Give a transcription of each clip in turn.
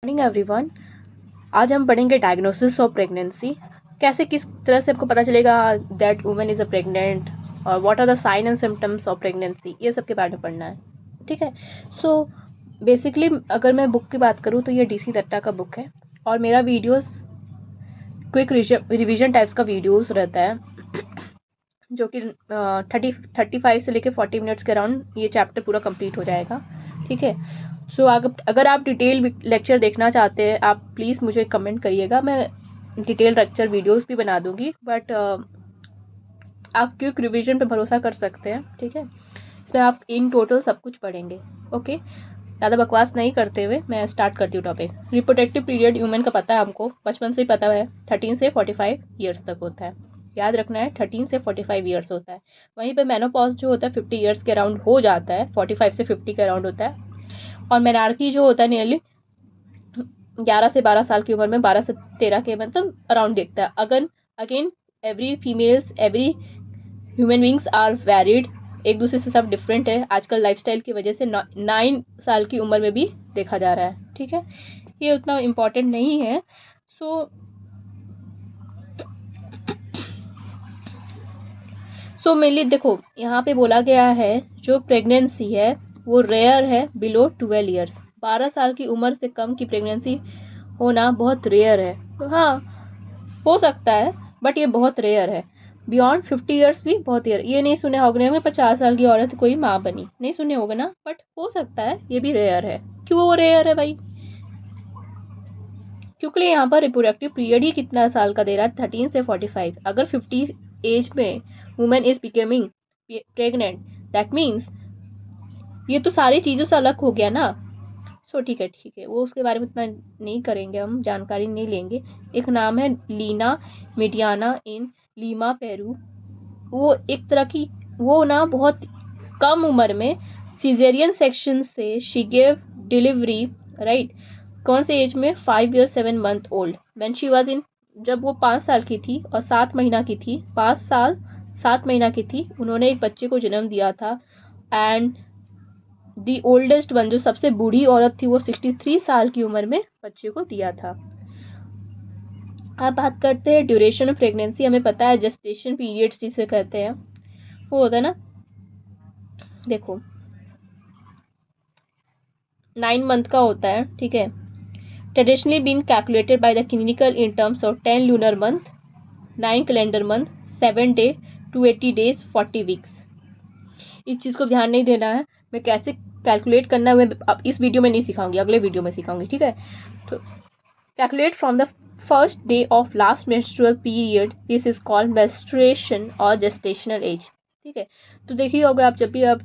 Morning everyone. आज हम पढ़ेंगे डायग्नोसिस ऑफ प्रेगनेंसी। कैसे किस तरह से आपको पता चलेगा that women is a pregnant, और what are the sign and symptoms of pregnancy, ये सब के बारे में पढ़ना है। ठीक है। सो बेसिकली अगर मैं बुक की बात करूँ तो ये DC दत्ता का बुक है, और मेरा वीडियोस क्विक रिविजन टाइप्स का वीडियोस रहता है, जो कि 35 से लेकर 40 मिनट्स के अराउंड ये चैप्टर पूरा कंप्लीट हो जाएगा। ठीक है। सो अगर आप डिटेल लेक्चर देखना चाहते हैं, आप प्लीज़ मुझे कमेंट करिएगा, मैं डिटेल लेक्चर वीडियोस भी बना दूंगी, बट आप क्विक रिवीजन पे भरोसा कर सकते हैं। ठीक है। इसमें आप इन टोटल सब कुछ पढ़ेंगे। ओके, ज़्यादा बकवास नहीं करते हुए मैं स्टार्ट करती हूँ टॉपिक। रिप्रोडक्टिव पीरियड ह्यूमन का पता है, हमको बचपन से ही पता है, 13 से 45 ईयर्स तक होता है। याद रखना है, 13 से 45 ईयर्स होता है। वहीं पे मेनोपॉज जो होता है 50 ईयर्स के अराउंड हो जाता है, 45 से 50 के अराउंड होता है। और मेनार्की जो होता है नियरली 11 से 12 साल की उम्र में, 12 से 13 के मतलब अराउंड दिखता है। Again every human beings are varied, एक दूसरे से सब डिफरेंट है। आजकल लाइफस्टाइल की वजह से 9 साल की उम्र में भी देखा जा रहा है। ठीक है, ये उतना इम्पोर्टेंट नहीं है। सो मेनली देखो, यहाँ पे बोला गया है जो प्रेगनेंसी है वो रेयर है बिलो 12 ईयर्स। 12 साल की उम्र से कम की प्रेगनेंसी होना बहुत रेयर है। तो हाँ, हो सकता है, बट ये बहुत रेयर है। बियॉन्ड 50 ईयर्स भी बहुत रेयर। ये नहीं सुने होंगे 50 साल की औरत कोई माँ बनी, नहीं सुने होगे ना, बट हो सकता है, ये भी रेयर है। क्यों वो रेयर है भाई? क्योंकि यहाँ पर रिप्रोडक्टिव पीरियड ही कितना साल का दे रहा है, 13 से 45। अगर 50 एज में women is becoming pregnant, that means ये तो सारी चीज़ों से अलग हो गया ना। सो ठीक है, वो उसके बारे में इतना नहीं करेंगे, हम जानकारी नहीं लेंगे। एक नाम है लीना मिडियाना इन लीमा पेरू। वो एक तरह की, वो ना बहुत कम उम्र में सीजेरियन सेक्शन से शी गेव डिलीवरी, राइट। कौन से एज में? 5 year 7 month old when she was in, जब वो 5 साल की थी और 7 महीना की थी। 5 साल 7 महीना की थी, उन्होंने एक बच्चे को जन्म दिया था। एंड दी ओल्डेस्ट वन, जो सबसे बूढ़ी औरत थी, वो 63 साल की उम्र में बच्चे को दिया था। अब बात करते हैं ड्यूरेशन ऑफ प्रेगनेंसी। हमें पता है जेस्टेशन पीरियड्स जिसे कहते हैं, वो होता है ना, देखो 9 मंथ का होता है। ठीक है। Traditionally been calculated by the clinical in terms of 10 lunar month, 9 calendar month, 7 day, 280 days, 40 weeks. इस चीज़ को ध्यान नहीं देना है। मैं कैसे कैलकुलेट करना है अब इस वीडियो में नहीं सिखाऊंगी, अगले वीडियो में सिखाऊंगी। ठीक है। तो calculate from the first day of last menstrual period, this is called menstruation और जेस्टेशनल एज। ठीक है। तो देखिए होगा, आप जब भी आप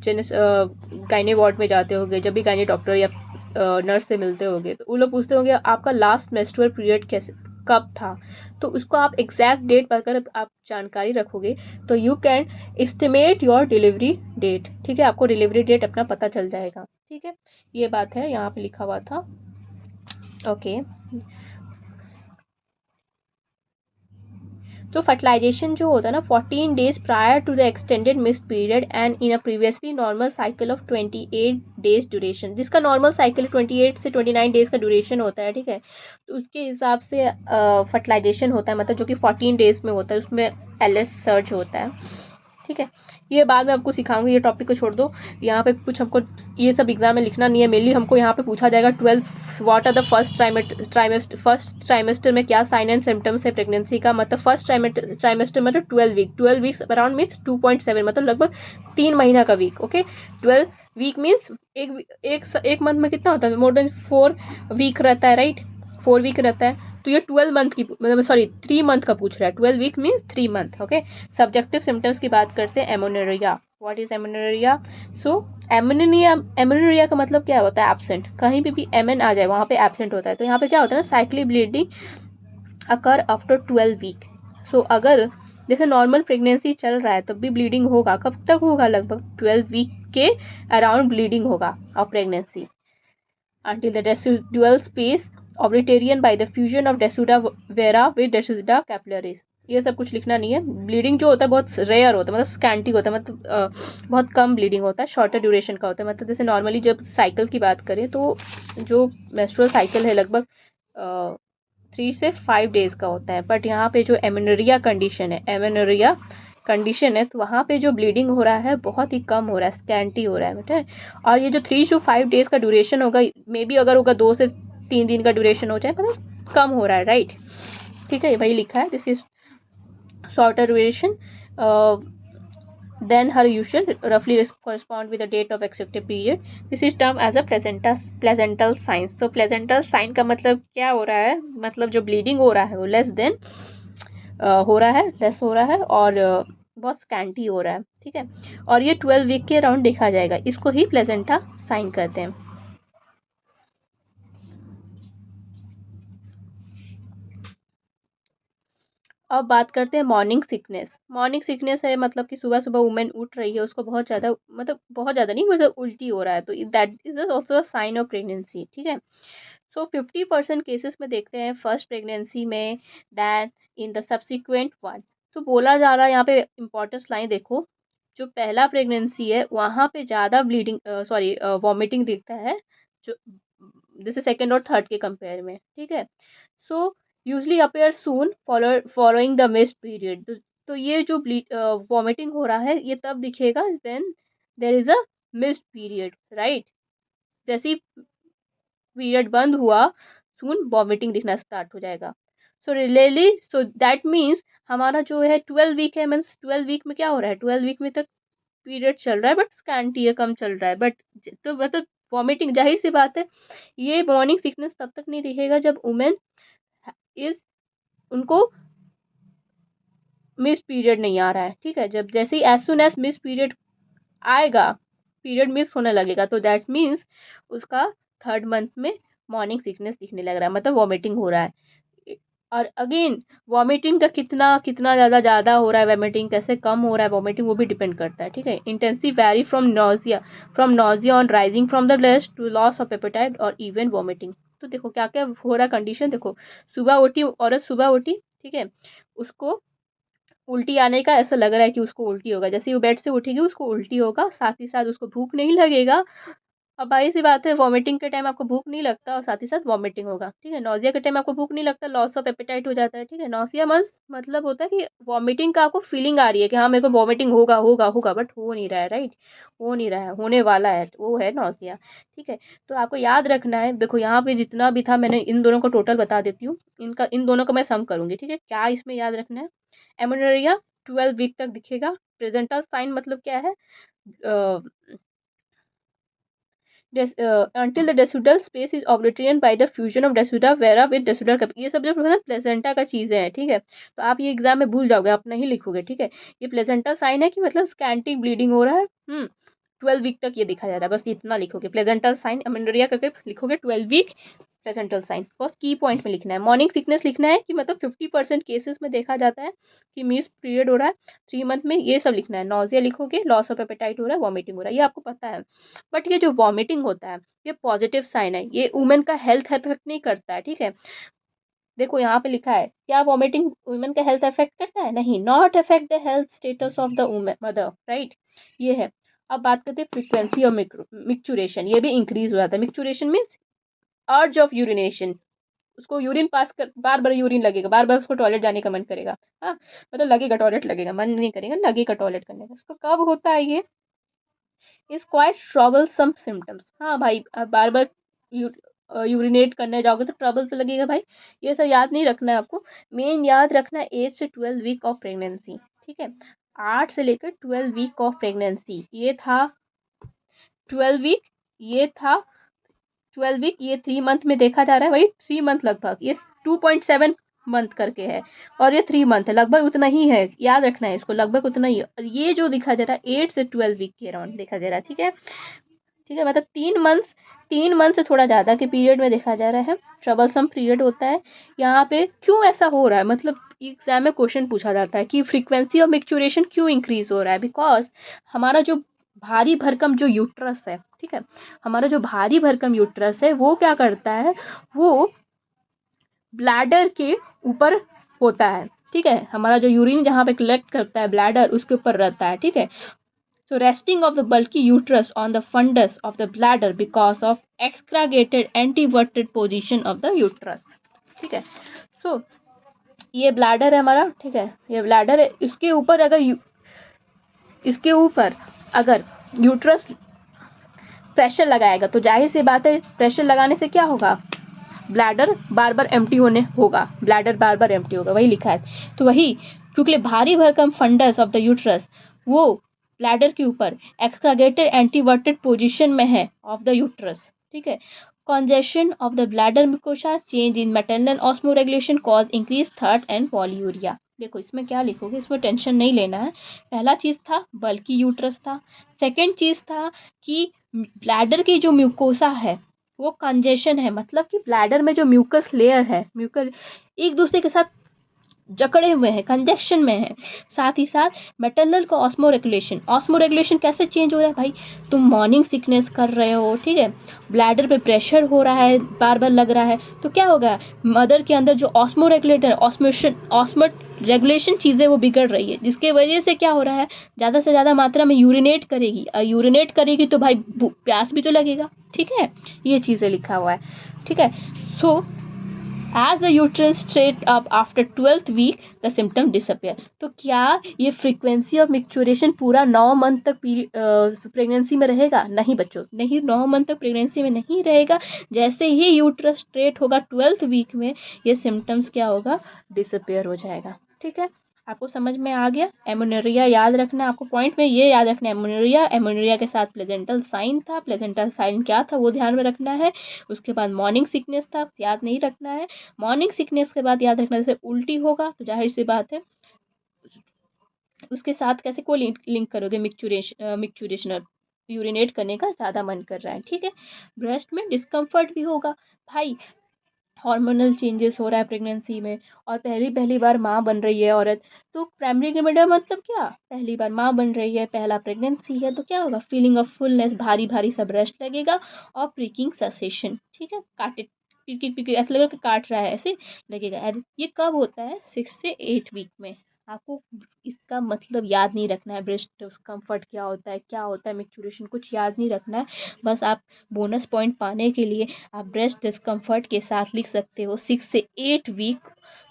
गायने वार्ड में जाते होगे, जब भी गायने डॉक्टर या नर्स से मिलते होगे, तो वो लोग पूछते होंगे आपका लास्ट मेंस्ट्रुअल पीरियड कैसे कब था। तो उसको आप एग्जैक्ट डेट पढ़कर आप जानकारी रखोगे तो you can estimate your delivery date. ठीक है, आपको डिलीवरी डेट अपना पता चल जाएगा। ठीक है, ये बात है, यहाँ पे लिखा हुआ था। ओके। तो फर्टिलाइजेशन जो होता है ना, 14 days prior to the extended missed period and in a previously normal cycle of 28 days duration. जिसका नॉर्मल साइकिल 28 से 29 डेज का ड्यूरेशन होता है। ठीक है, तो उसके हिसाब से फर्टिलाइजेशन होता है, मतलब जो कि 14 डेज में होता है, उसमें LS सर्ज होता है। ठीक है, ये बाद में आपको सिखाऊंगी, ये टॉपिक को छोड़ दो। यहाँ पे कुछ हमको ये सब एग्जाम में लिखना नहीं है। मेनली हमको यहाँ पे पूछा जाएगा 12 what are the first trimester में क्या साइन एंड सिम्टम्स है प्रेगनेंसी का। मतलब फर्स्ट ट्राइमेस्टर मतलब 12 वीक्स अराउंड मीन्स 2.7, मतलब लगभग 3 महीना का वीक। ओके, 12 वीक मीन्स एक मंथ में कितना होता है? मोर देन 4 वीक रहता है, राइट। 4 वीक रहता है। तो ये 12 मंथ की, मतलब सॉरी 3 मंथ का पूछ रहा है। 12 week means 3 month. Okay, subjective symptoms की बात करते हैं। एमोनेरिया, व्हाट इज एमोनेरिया? सो एमोनेरिया का मतलब क्या होता है? एब्सेंट। कहीं पे भी MN आ जाए वहाँ पे एब्सेंट होता है। तो यहाँ पे क्या होता है ना, cyclic bleeding occur after 12 week. So अगर जैसे नॉर्मल प्रेगनेंसी चल रहा है तब भी ब्लीडिंग होगा। कब तक होगा? लगभग 12 वीक के अराउंड ब्लीडिंग होगा of pregnancy until the residual space obliterated by the fusion of Desuda vera with Desuda capillaris. ये सब कुछ लिखना नहीं है। ब्लीडिंग जो होता है बहुत रेयर होता है, मतलब स्कैंटी होता है, मतलब बहुत कम ब्लीडिंग होता है, शॉर्टर ड्यूरेशन का होता है। मतलब जैसे नॉर्मली जब साइकिल की बात करें तो जो मेंस्ट्रुअल साइकिल है लगभग 3 से 5 डेज का होता है, बट यहाँ पे जो एमेनोरिया कंडीशन है तो वहाँ पे जो ब्लीडिंग हो रहा है बहुत ही कम हो रहा है, स्कैंटी हो रहा है, बेटा। और ये जो 3 to 5 डेज का ड्यूरेशन होगा, मे बी अगर होगा 2 से 3 दिन का ड्यूरेशन हो जाए, मतलब कम हो रहा है, राइट। ठीक है, वही लिखा है, this is shorter duration. Then her usual roughly correspond with the date of accepted period. This is termed as a placental sign. So placental sign का मतलब क्या हो रहा है, मतलब जो bleeding हो रहा है वो लेस देन हो रहा है, लेस हो रहा है, और बहुत स्कैंटी हो रहा है, ठीक है। और ये 12 वीक के अराउंड देखा जाएगा, इसको ही प्लेजेंटा साइन कहते हैं। अब बात करते हैं मॉर्निंग सिकनेस। मॉर्निंग सिकनेस है मतलब कि सुबह सुबह वुमेन उठ रही है, उसको बहुत ज़्यादा, मतलब बहुत ज़्यादा नहीं, मतलब उल्टी हो रहा है, तो that is also a sign of pregnancy, ठीक है। सो 50% केसेस में देखते हैं फर्स्ट प्रेगनेंसी में, than in the subsequent one. तो बोला जा रहा है यहाँ पे इंपॉर्टेंस लाइन देखो, जो पहला प्रेगनेंसी है वहाँ पे ज़्यादा ब्लीडिंग सॉरी वॉमिटिंग दिखता है, जो जैसे सेकेंड और थर्ड के कंपेयर में, ठीक है। So usually appear soon following the missed period. तो ये जो वॉमिटिंग हो रहा है ये तब दिखेगा when there is a missed period, right. जैसे ही पीरियड बंद हुआ, सून वॉमिटिंग दिखना स्टार्ट हो जाएगा। सो रिलेली, सो दैट मीन्स हमारा जो है 12 वीक है, मीन्स 12 वीक में क्या हो रहा है, 12 वीक में तक पीरियड चल रहा है, बट स्कैंटी है, कम चल रहा है, बट तो मतलब वॉमिटिंग, जाहिर सी बात है ये मॉर्निंग सिकनेस तब तक नहीं दिखेगा जब वुमेन इज, उनको मिस पीरियड नहीं आ रहा है, ठीक है। जब जैसे ही as soon as miss period आएगा, पीरियड मिस होने लगेगा, तो दैट मीन्स उसका 3rd मंथ में मॉर्निंग सिकनेस दिखने लग रहा है, मतलब वॉमिटिंग हो रहा है। और अगेन वॉमिटिंग का कितना कितना ज़्यादा हो रहा है, वॉमिटिंग कैसे कम हो रहा है, वॉमिटिंग वो भी डिपेंड करता है, ठीक है। Intensive vary from nausea on rising from the least to loss of appetite और इवन वॉमिटिंग। तो देखो क्या क्या हो रहा है कंडीशन, देखो सुबह उठी औरत, सुबह उठी, ठीक है, उसको उल्टी आने का ऐसा लग रहा है कि उसको उल्टी होगा, जैसे ही वो बेड से उठेगी उसको उल्टी होगा, साथ ही साथ उसको भूख नहीं लगेगा। अब भाई सी बात है, वॉमिटिंग के टाइम आपको भूख नहीं लगता और साथ ही साथ वॉमिटिंग होगा, ठीक है। नौजिया के टाइम आपको भूख नहीं लगता, लॉस ऑफ एपेटाइट हो जाता है, ठीक है। नौसिया मतलब होता है कि वॉमिटिंग का आपको फीलिंग आ रही है कि हाँ मेरे को वॉमिटिंग होगा होगा होगा, बट हो नहीं रहा है, राइट। हो नहीं रहा है, होने वाला है, वो है नौसिया, ठीक है। तो आपको याद रखना है, देखो यहाँ पे जितना भी था मैंने इन दोनों को टोटल बता देती हूँ, इनका इन दोनों को मैं सम करूंगी, ठीक है। क्या इसमें याद रखना है, एमेनोरिया 12 वीक तक दिखेगा। प्रेजेंटल साइन मतलब क्या है, until the decidual space is obliterated by the fusion of decidual vera with decidual capsule। ये सब जो है ना प्लेसेंटा का चीज़ें हैं, ठीक है। तो आप ये एग्जाम में भूल जाओगे, आप नहीं लिखोगे, ठीक है। ये प्लेसेंटा साइन है कि मतलब स्कैंटी ब्लीडिंग हो रहा है, 12 वीक तक ये दिखा जा रहा है, बस इतना लिखोगे, प्लेजेंटल साइन एमेनोरिया करके लिखोगे 12 वीक प्लेसेंटल साइन। बहुत की पॉइंट में लिखना है। मॉर्निंग सिकनेस लिखना है कि मतलब 50% केसेस में देखा जाता है कि मिस पीरियड हो रहा है 3 मंथ में, ये सब लिखना है। नॉजिया लिखोगे, लॉस ऑफ एपेटाइट हो रहा है, वॉमिटिंग हो रहा है, ये आपको पता है। बट ये जो वॉमिटिंग होता है ये पॉजिटिव साइन है, ये वुमेन का हेल्थ इफेक्ट नहीं करता है, ठीक है। देखो यहाँ पे लिखा है, क्या वॉमिटिंग वुमेन का हेल्थ इफेक्ट करता है, नहीं, not affect the health status of the mother, right. ये है। अब बात करते हैं फ्रीक्वेंसी और मिक्चुरेशन, ये भी इंक्रीज हो जाता है। मिक्चुरेशन मीन्स अर्ज ऑफ यूरिनेशन, उसको यूरिन पास कर, बार बार यूरिन लगेगा, बार बार उसको टॉयलेट जाने का मन करेगा, हाँ, मतलब लगेगा टॉयलेट लगेगा, मन नहीं करेगा, लगेगा टॉयलेट करने का। उसको कब होता है ये, इज क्वाइट ट्रबलसम सिम्टम्स। हाँ भाई, बार बार यूरिनेट करने जाओगे तो ट्रबल तो लगेगा भाई। ये सब याद नहीं रखना है आपको, मेन याद रखना है 8 से 12 वीक ऑफ प्रेगनेंसी, ठीक है। 8 से लेकर 12 वीक ऑफ प्रेगनेंसी, ये था 12 वीक, ये था 12 वीक, ये 3 मंथ में देखा जा रहा है, वही 3 मंथ लगभग, ये 2.7 मंथ करके है, और ये 3 मंथ है, लगभग उतना ही है, याद रखना है इसको, लगभग उतना ही है। और ये जो दिखा जा रहा है 8 से 12 वीक के अराउंड देखा जा रहा है, ठीक है, ठीक है। मतलब 3 मंथ से थोड़ा ज़्यादा के पीरियड में देखा जा रहा है, ट्रबलसम पीरियड होता है। यहाँ पे क्यों ऐसा हो रहा है, मतलब एग्जाम में क्वेश्चन पूछा जाता है कि फ्रीक्वेंसी ऑफ मिक्चुरेशन क्यों इंक्रीज हो रहा है, बिकॉज हमारा जो भारी भरकम जो यूट्रस है, ठीक है, हमारा जो भारी भरकम यूट्रस है वो क्या करता है, वो ब्लैडर के ऊपर होता है, ठीक है, हमारा जो यूरिन जहाँ पे कलेक्ट करता है ब्लैडर उसके ऊपर रहता है, ठीक है। So resting of the bulky uterus on the fundus of the bladder because of excavated anteverted position of the uterus, ठीक है। So ये ब्लैडर है हमारा, ठीक है, ये ब्लैडर है, इसके ऊपर अगर यूट्रस प्रेशर लगाएगा तो जाहिर सी बात है प्रेशर लगाने से क्या होगा, ब्लैडर बार बार एम्प्टी होगा, वही लिखा है। तो वही क्योंकि भारी भरकम फंडस ऑफ द यूट्रस वो ब्लैडर के ऊपर एक्सकागेटेड एंटीवर्टेड पोजीशन में है ऑफ द यूट्रस, ठीक है। congestion of the bladder mucosa, change in maternal osmoregulation cause increased thirst and polyuria। देखो इसमें क्या लिखोगे, इसमें टेंशन नहीं लेना है। पहला चीज था बल्कि यूट्रस था, सेकंड चीज था कि ब्लैडर की जो म्यूकोसा है वो कंजेशन है, मतलब कि ब्लैडर में जो म्यूकस लेयर है, म्यूकस एक दूसरे के साथ जकड़े हुए हैं, कंजेक्शन में है। साथ ही साथ मेटर्नल का ऑस्मो रेगुलेशन कैसे चेंज हो रहा है भाई, तुम मॉर्निंग सिकनेस कर रहे हो, ठीक है, ब्लैडर पे प्रेशर हो रहा है, बार बार लग रहा है, तो क्या होगा, मदर के अंदर जो ऑस्मो रेगुलेशन चीज़ें वो बिगड़ रही है, जिसके वजह से क्या हो रहा है, ज़्यादा से ज़्यादा मात्रा में यूरिनेट करेगी, और यूरिनेट करेगी तो भाई प्यास भी तो लगेगा, ठीक है। ये चीज़ें लिखा हुआ है, ठीक है। So as the uterus straight up after 12th week the symptom disappear. तो क्या ये फ्रीक्वेंसी ऑफ मिक्चुरेशन पूरा 9 मंथ तक प्रेगनेंसी में रहेगा? नहीं बच्चों, नहीं, 9 मंथ तक प्रेगनेंसी में नहीं रहेगा। जैसे ही यूट्रस स्ट्रेट होगा 12th वीक में ये सिम्टम्स क्या होगा, डिसअपियर हो जाएगा, ठीक है। आपको समझ में आ गया। एमोनेरिया याद रखना, आपको पॉइंट में ये याद रखना, एमोनेरिया के साथ प्लेजेंटल साइन था, प्लेजेंटल साइन क्या था वो ध्यान में रखना है। उसके बाद मॉर्निंग सिकनेस था, याद नहीं रखना है। मॉर्निंग सिकनेस के बाद याद रखना, जैसे उल्टी होगा तो जाहिर सी बात है उसके साथ कैसे को लिंक करोगे, मिक्चुरेशन यूरिनेट करने का ज़्यादा मन कर रहा है, ठीक है। ब्रेस्ट में डिस्कम्फर्ट भी होगा भाई, हार्मोनल चेंजेस हो रहा है प्रेगनेंसी में, और पहली पहली बार माँ बन रही है औरत, तो प्राइमरी ग्रेविडिया मतलब क्या, पहली बार माँ बन रही है, पहला प्रेगनेंसी है, तो क्या होगा, फीलिंग ऑफ फुलनेस, भारी भारी सा ब्रेस्ट लगेगा, और प्रीकिंग सेसेशन, ठीक है, काटे पिट ऐसा लगेगा कि काट रहा है, ऐसे लगेगा। ये कब होता है, 6 से 8 वीक में। आपको इसका मतलब याद नहीं रखना है, ब्रेस्ट डिस्कम्फर्ट क्या होता है, क्या होता है मिक्चुरेशन, कुछ याद नहीं रखना है। बस आप बोनस पॉइंट पाने के लिए आप ब्रेस्ट डिस्कम्फर्ट के साथ लिख सकते हो 6 से 8 वीक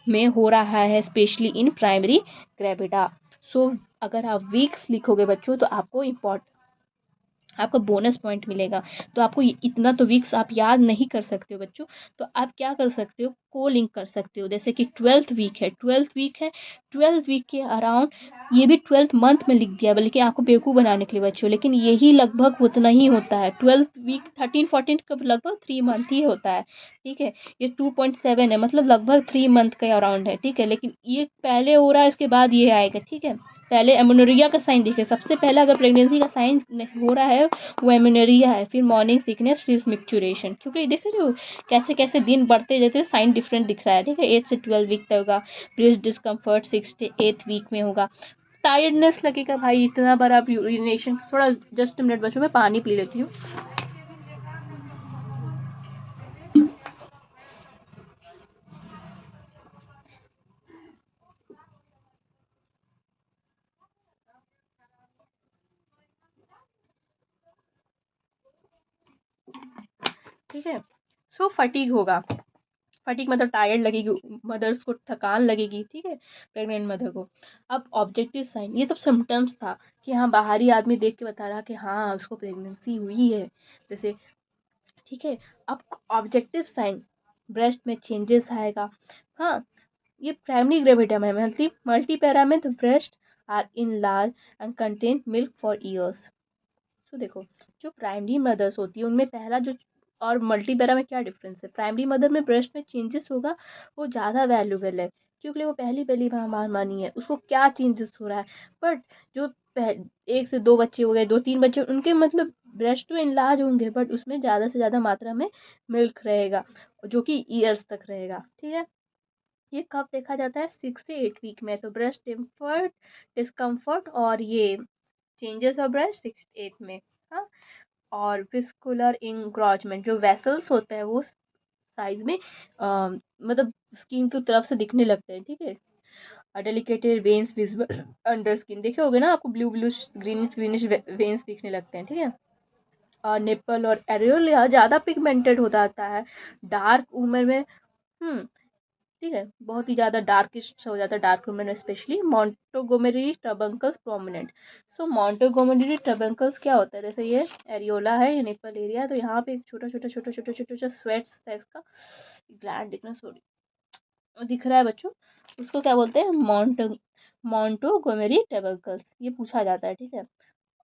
में हो रहा है, स्पेशली इन प्राइमरी ग्रेविडा। सो अगर आप वीक्स लिखोगे बच्चों तो आपको बोनस पॉइंट मिलेगा। तो आपको इतना तो वीक्स आप याद नहीं कर सकते हो बच्चों, तो आप क्या कर सकते हो, को लिंक कर सकते हो, जैसे कि 12th वीक के अराउंड, ये भी 12th मंथ में लिख दिया बल्कि आपको बेवकूफ़ बनाने के लिए बच्चों, लेकिन यही लगभग उतना ही होता है। 12th वीक 13-14 का लगभग 3 मंथ ही होता है, ठीक है। ये 2.7 है, मतलब लगभग 3 मंथ के अराउंड है, ठीक है। लेकिन ये पहले हो रहा है, इसके बाद ये आएगा, ठीक है। पहले एमोनेरिया का साइन देखिए, सबसे पहले अगर प्रेगनेंसी का साइन हो रहा है वो एमोनेरिया है, फिर मॉर्निंग सिकनेस, फिर मिक्चुरेशन, क्योंकि देख रहे हो कैसे कैसे दिन बढ़ते जाते हैं, साइन डिफरेंट दिख रहा है, ठीक है। 8 से 12 वीक तक होगा, ब्रेस्ट डिस्कम्फर्ट 6 से 8 वीक में होगा, टायर्डनेस लगेगा भाई इतना बार आप यूरिनेशन, थोड़ा जस्ट मिनट बच्चों मैं पानी पी लेती हूँ। ठीक है। सो फटीग होगा, फटीग मतलब टायर्ड लगेगी, मदर्स को थकान लगेगी, ठीक है, प्रेग्नेंट मदर को। अब ऑब्जेक्टिव साइन, ये तो सिम्टम्स था कि हाँ बाहरी आदमी देख के बता रहा कि हाँ उसको प्रेगनेंसी हुई है, जैसे, ठीक है। अब ऑब्जेक्टिव साइन, ब्रेस्ट में चेंजेस आएगा, हाँ, ये प्राइमरी ग्रेविडियम है, मल्टी पैरा में the breast are enlarged and contain milk for years. तो देखो जो प्राइमरी मदर्स होती है उनमें पहला जो, और मल्टीपेरा में क्या डिफरेंस है, प्राइमरी मदर में ब्रेस्ट में चेंजेस होगा वो ज़्यादा वैल्यूबल है, क्योंकि वो पहली पहली बार मानी है, उसको क्या चेंजेस हो रहा है। बट जो 1 से 2 बच्चे हो गए, 2-3 बच्चे, उनके मतलब ब्रेस्ट तो इनलार्ज होंगे बट उसमें ज़्यादा से ज़्यादा मात्रा में मिल्क रहेगा, जो कि ईयर्स तक रहेगा, ठीक है। ये कब देखा जाता है, 6 से 8 वीक में। तो ब्रेस्ट डिस्कम्फर्ट और ये चेंजेस ऑफ ब्रेस्ट 6 8 में, हाँ। और विस्कुलर इंग्रॉचमेंट, जो वेसल्स होते हैं वो साइज में मतलब स्किन की तरफ से दिखने लगते हैं, ठीक है। डेलिकेटेड वेन्स विजिबल अंडर स्किन, देखे होगे ना आपको blue blue greenish greenish veins दिखने लगते हैं, ठीक है। और निप्पल और एरियोला ज़्यादा पिगमेंटेड हो जाता है डार्क उम्र में। ठीक है, बहुत ही ज़्यादा डार्किश हो जाता है डार्क उम्र में, स्पेशली मोंटोगोमेरी टर्बंकल्स प्रोमिनेंट। सो मोंटोगोमेरी टर्बंकल्स क्या होता है, जैसे ये एरियोला है, ये निप्पल एरिया, तो यहाँ पे एक छोटा छोटा छोटा छोटा छोटा छोटा स्वेट्स टाइप का ग्लैंड दिखना सॉरी दिख रहा है बच्चों, उसको क्या बोलते हैं, मोंटोगोमेरी टर्बंकल्स, ये पूछा जाता है, ठीक है।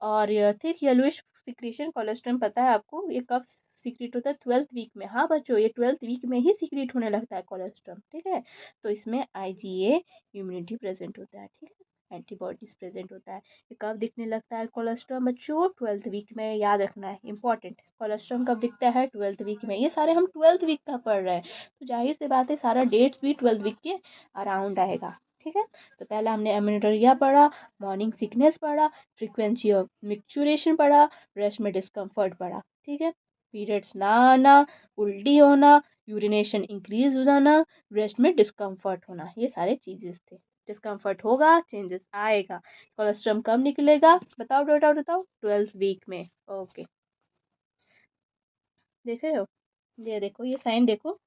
और ये थिक येलोइश सिक्रीशन कोलेस्ट्रम पता है आपको, ये कब सीक्रेट होता है, 12th वीक में। हाँ बच्चों, ये 12th वीक में ही सीक्रेट होने लगता है कोलेस्ट्रम, ठीक है। तो इसमें आईजीए इम्यूनिटी प्रेजेंट होता है, ठीक है, एंटीबॉडीज प्रेजेंट होता है। ये कब दिखने लगता है कोलेस्ट्रम बच्चों, 12th वीक में, याद रखना है, इंपॉर्टेंट। कोलेस्ट्रम कब दिखता है, 12th वीक में। ये सारे हम 12th वीक का पढ़ रहे हैं, तो जाहिर सी बात है सारा डेट्स भी 12th वीक के अराउंड आएगा, ठीक है। तो पहले हमने एमिनोटोरिया पढ़ा, मॉर्निंग सिकनेस पढ़ा, फ्रीक्वेंसी ऑफ मिक्चुरेशन पढ़ा, ब्रेस्ट में डिस्कम्फर्ट पढ़ा, ठीक है। पीरियड्स ना आना, उल्टी होना, यूरिनेशन इंक्रीज हो जाना, ब्रेस्ट में डिस्कम्फर्ट होना, ये सारे चीजेस थे। डिस्कम्फर्ट होगा, चेंजेस आएगा। कोलेस्ट्रम कब निकलेगा, बताओ बेटा बताओ, 12th वीक में। ओके, देख रहे हो, ये देखो, ये साइन देखो,